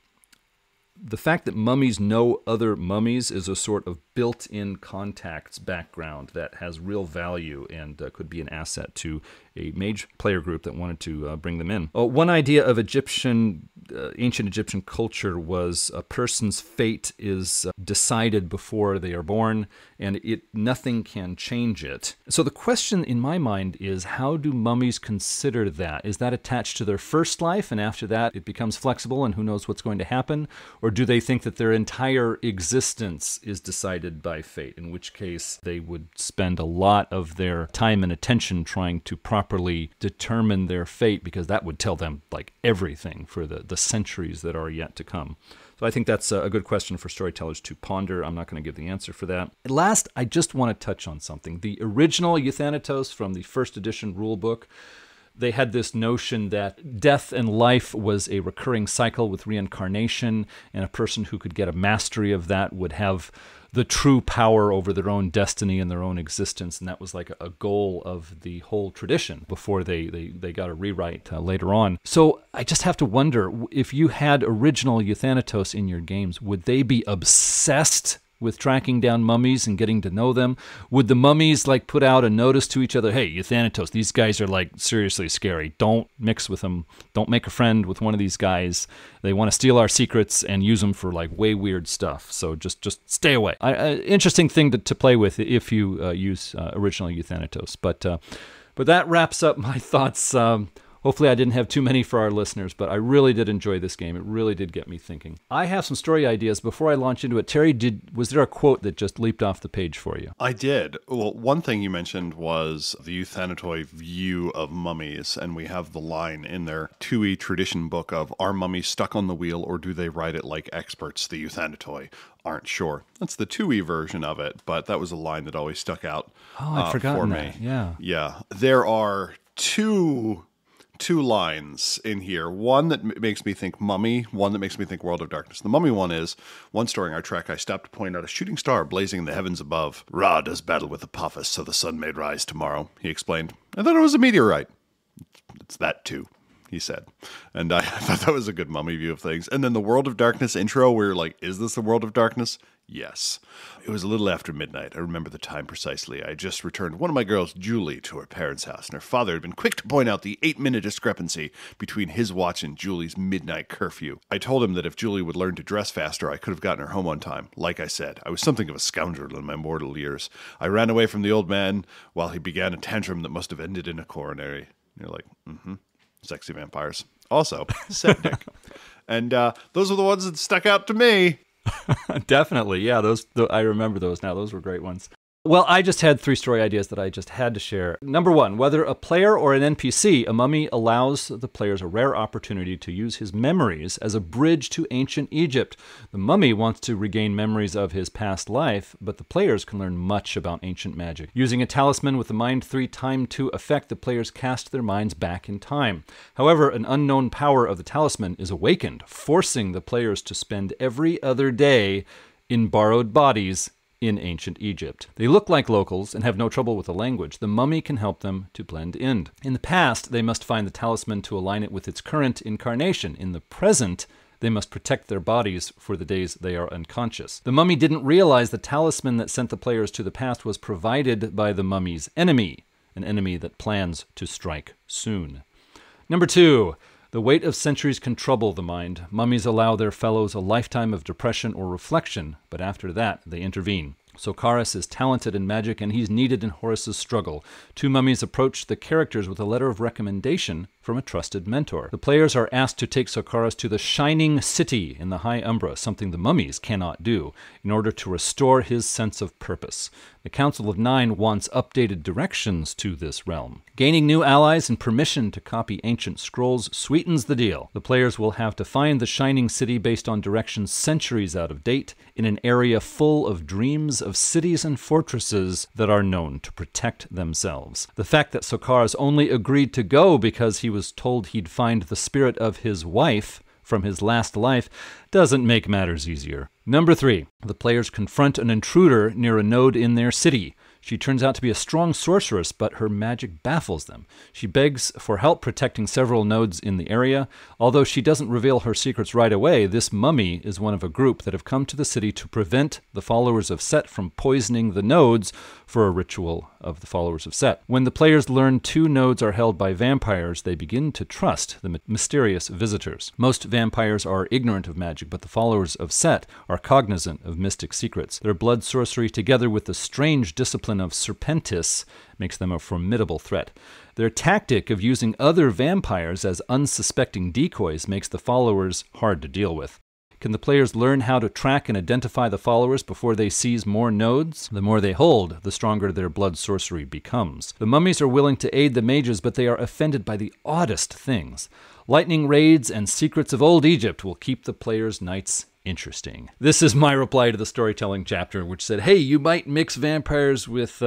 the fact that mummies know other mummies is a sort of built-in contacts background that has real value and could be an asset to a mage player group that wanted to bring them in. One idea of ancient Egyptian culture was a person's fate is decided before they are born, and nothing can change it. So the question in my mind is, how do mummies consider that? Is that attached to their first life, and after that it becomes flexible and who knows what's going to happen? Or do they think that their entire existence is decided by fate, in which case they would spend a lot of their time and attention trying to properly determine their fate, because that would tell them like everything for the centuries that are yet to come. So I think that's a good question for storytellers to ponder. I'm not going to give the answer for that. And last, I just want to touch on something. The original Euthanatos from the first edition rulebook, They had this notion that death and life was a recurring cycle with reincarnation, and a person who could get a mastery of that would have the true power over their own destiny and their own existence. And that was like a goal of the whole tradition before they got a rewrite later on. So I just have to wonder, if you had original Euthanatos in your games, would they be obsessed with tracking down mummies and getting to know them? Would the mummies like put out a notice to each other, hey, Euthanatos, these guys are like seriously scary. Don't mix with them. Don't make a friend with one of these guys. They want to steal our secrets and use them for like way weird stuff. So just stay away. Interesting thing to play with if you use original Euthanatos. But that wraps up my thoughts. Hopefully I didn't have too many for our listeners, but I really did enjoy this game. It really did get me thinking. I have some story ideas. Before I launch into it, Terry, was there a quote that just leaped off the page for you? I did. Well, one thing you mentioned was the Euthanatoi view of mummies, and we have the line in their 2e tradition book of, are mummies stuck on the wheel or do they ride it like experts? The Euthanatoi aren't sure. That's the 2e version of it, but that was a line that always stuck out I'd forgotten for me. that. Yeah. Yeah. There are two lines in here. One that makes me think mummy, one that makes me think World of Darkness. The mummy one is, once during our trek, I stopped to point out a shooting star blazing in the heavens above. Ra does battle with Apophis, so the sun may rise tomorrow, he explained. I thought it was a meteorite. It's that too, he said. And I thought that was a good mummy view of things. And then the World of Darkness intro, where you're like, is this the World of Darkness? Yes. It was a little after midnight. I remember the time precisely. I had just returned one of my girls, Julie, to her parents' house, and her father had been quick to point out the 8-minute discrepancy between his watch and Julie's midnight curfew. I told him that if Julie would learn to dress faster, I could have gotten her home on time. Like I said, I was something of a scoundrel in my mortal years. I ran away from the old man while he began a tantrum that must have ended in a coronary. And you're like, sexy vampires. Also, septic. And those are the ones that stuck out to me. Definitely. Yeah, I remember those now. Those were great ones. Well, I just had 3 story ideas that I just had to share. Number 1, whether a player or an NPC, a mummy allows the players a rare opportunity to use his memories as a bridge to ancient Egypt. The mummy wants to regain memories of his past life, but the players can learn much about ancient magic. Using a talisman with the Mind 3 Time 2 effect, the players cast their minds back in time. However, an unknown power of the talisman is awakened, forcing the players to spend every other day in borrowed bodies in ancient Egypt. They look like locals and have no trouble with the language. The mummy can help them to blend in. In the past, they must find the talisman to align it with its current incarnation. In the present, they must protect their bodies for the days they are unconscious. The mummy didn't realize the talisman that sent the players to the past was provided by the mummy's enemy, an enemy that plans to strike soon. Number 2. The weight of centuries can trouble the mind. Mummies allow their fellows a lifetime of depression or reflection, but after that, they intervene. Sokaris is talented in magic, and he's needed in Horus's struggle. 2 mummies approach the characters with a letter of recommendation from a trusted mentor. The players are asked to take Sokaris to the Shining City in the High Umbra, something the mummies cannot do, in order to restore his sense of purpose. The Council of 9 wants updated directions to this realm. Gaining new allies and permission to copy ancient scrolls sweetens the deal. The players will have to find the Shining City based on directions centuries out of date, in an area full of dreams of cities and fortresses that are known to protect themselves. The fact that Sokaris only agreed to go because he was told he'd find the spirit of his wife from his last life doesn't make matters easier. Number 3. The players confront an intruder near a node in their city. She turns out to be a strong sorceress, but her magic baffles them. She begs for help protecting several nodes in the area. Although she doesn't reveal her secrets right away, this mummy is one of a group that have come to the city to prevent the followers of Set from poisoning the nodes for a ritual of the followers of Set. When the players learn 2 nodes are held by vampires, they begin to trust the mysterious visitors. Most vampires are ignorant of magic, but the followers of Set are cognizant of mystic secrets. Their blood sorcery, together with the strange discipline of Serpentis, makes them a formidable threat. Their tactic of using other vampires as unsuspecting decoys makes the followers hard to deal with. Can the players learn how to track and identify the followers before they seize more nodes? The more they hold, the stronger their blood sorcery becomes. The mummies are willing to aid the mages, but they are offended by the oddest things. Lightning raids and secrets of old Egypt will keep the players' nights interesting. This is my reply to the storytelling chapter, which said, hey, you might mix vampires with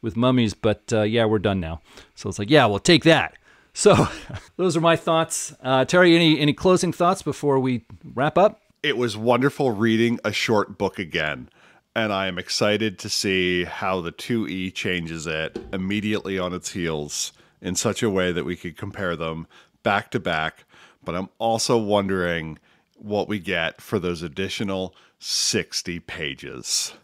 mummies, but yeah, we're done now. So it's like, yeah, well, take that. So those are my thoughts. Terry, any closing thoughts before we wrap up? It was wonderful reading a short book again, and I am excited to see how the 2E changes it immediately on its heels in such a way that we could compare them back to back. But I'm also wondering what we get for those additional 60 pages.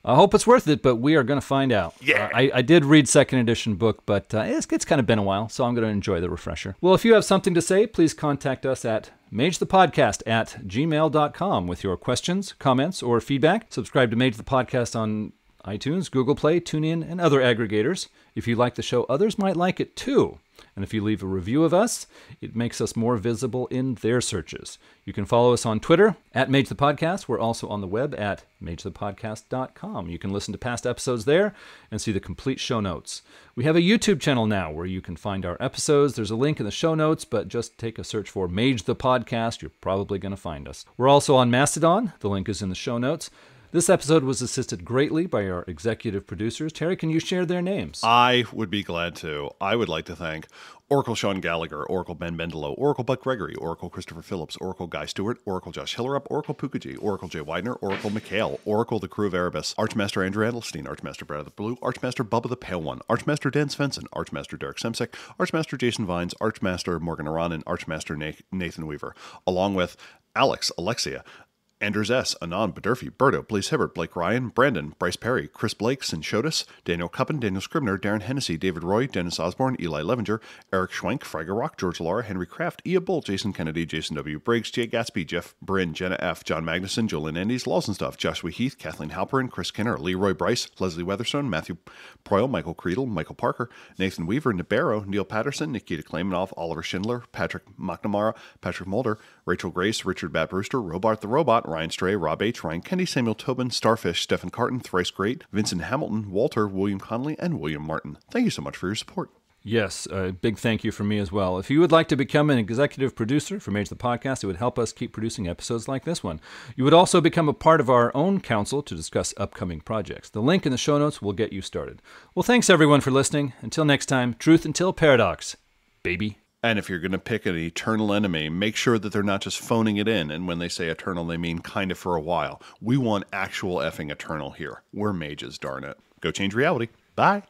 I hope it's worth it, but we are going to find out. Yeah. I did read second edition book, but it's kind of been a while, so I'm going to enjoy the refresher. Well, if you have something to say, please contact us at magethepodcast@gmail.com with your questions, comments, or feedback. Subscribe to Mage the Podcast on iTunes, Google Play, TuneIn, and other aggregators. If you like the show, others might like it too. And if you leave a review of us, it makes us more visible in their searches. You can follow us on Twitter at Mage the Podcast. We're also on the web at magethepodcast.com. You can listen to past episodes there and see the complete show notes. We have a YouTube channel now where you can find our episodes. There's a link in the show notes, but just take a search for Mage the Podcast. You're probably going to find us. We're also on Mastodon. The link is in the show notes. This episode was assisted greatly by our executive producers. Terry, can you share their names? I would be glad to. I would like to thank Oracle Sean Gallagher, Oracle Ben Bendelow, Oracle Buck Gregory, Oracle Christopher Phillips, Oracle Guy Stewart, Oracle Josh Hillerup, Oracle Pukaji, Oracle Jay Widener, Oracle McHale, Oracle the Crew of Erebus, Archmaster Andrew Adelstein, Archmaster Brad of the Blue, Archmaster Bubba the Pale One, Archmaster Dan Svensson, Archmaster Derek Semsek, Archmaster Jason Vines, Archmaster Morgan Aran, and Archmaster Nathan Weaver, along with Alex, Alexia, Anders S., Anand, Badurfi, Berto, Blaze Hibbert, Blake Ryan, Brandon, Bryce Perry, Chris Blake, Sinshotis, Daniel Cuppen, Daniel Scribner, Darren Hennessy, David Roy, Dennis Osborne, Eli Levenger, Eric Schwenk, Fragger Rock, George Laura, Henry Kraft, Ia Bull, Jason Kennedy, Jason W. Briggs, Jay Gatsby, Jeff Bryn, Jenna F., John Magnuson, Jolyn Endies, Lawson Stuff, Joshua Heath, Kathleen Halperin, Chris Kinner, Leroy Bryce, Leslie Weatherstone, Matthew Proyle, Michael Creedle, Michael Parker, Nathan Weaver, Nibero, Neil Patterson, Nikita Klamanoff, Oliver Schindler, Patrick McNamara, Patrick Mulder, Rachel Grace, Richard Bat Brewster, Robart the Robot, Ryan Stray, Rob H., Ryan Kenny, Samuel Tobin, Starfish, Stephen Carton, Thrice Great, Vincent Hamilton, Walter, William Connolly, and William Martin. Thank you so much for your support. Yes, a big thank you from me as well. If you would like to become an executive producer for Mage the Podcast, it would help us keep producing episodes like this one. You would also become a part of our own council to discuss upcoming projects. The link in the show notes will get you started. Well, thanks everyone for listening. Until next time, truth until paradox, baby. And if you're going to pick an eternal enemy, make sure that they're not just phoning it in. And when they say eternal, they mean kind of for a while. We want actual effing eternal here. We're mages, darn it. Go change reality. Bye.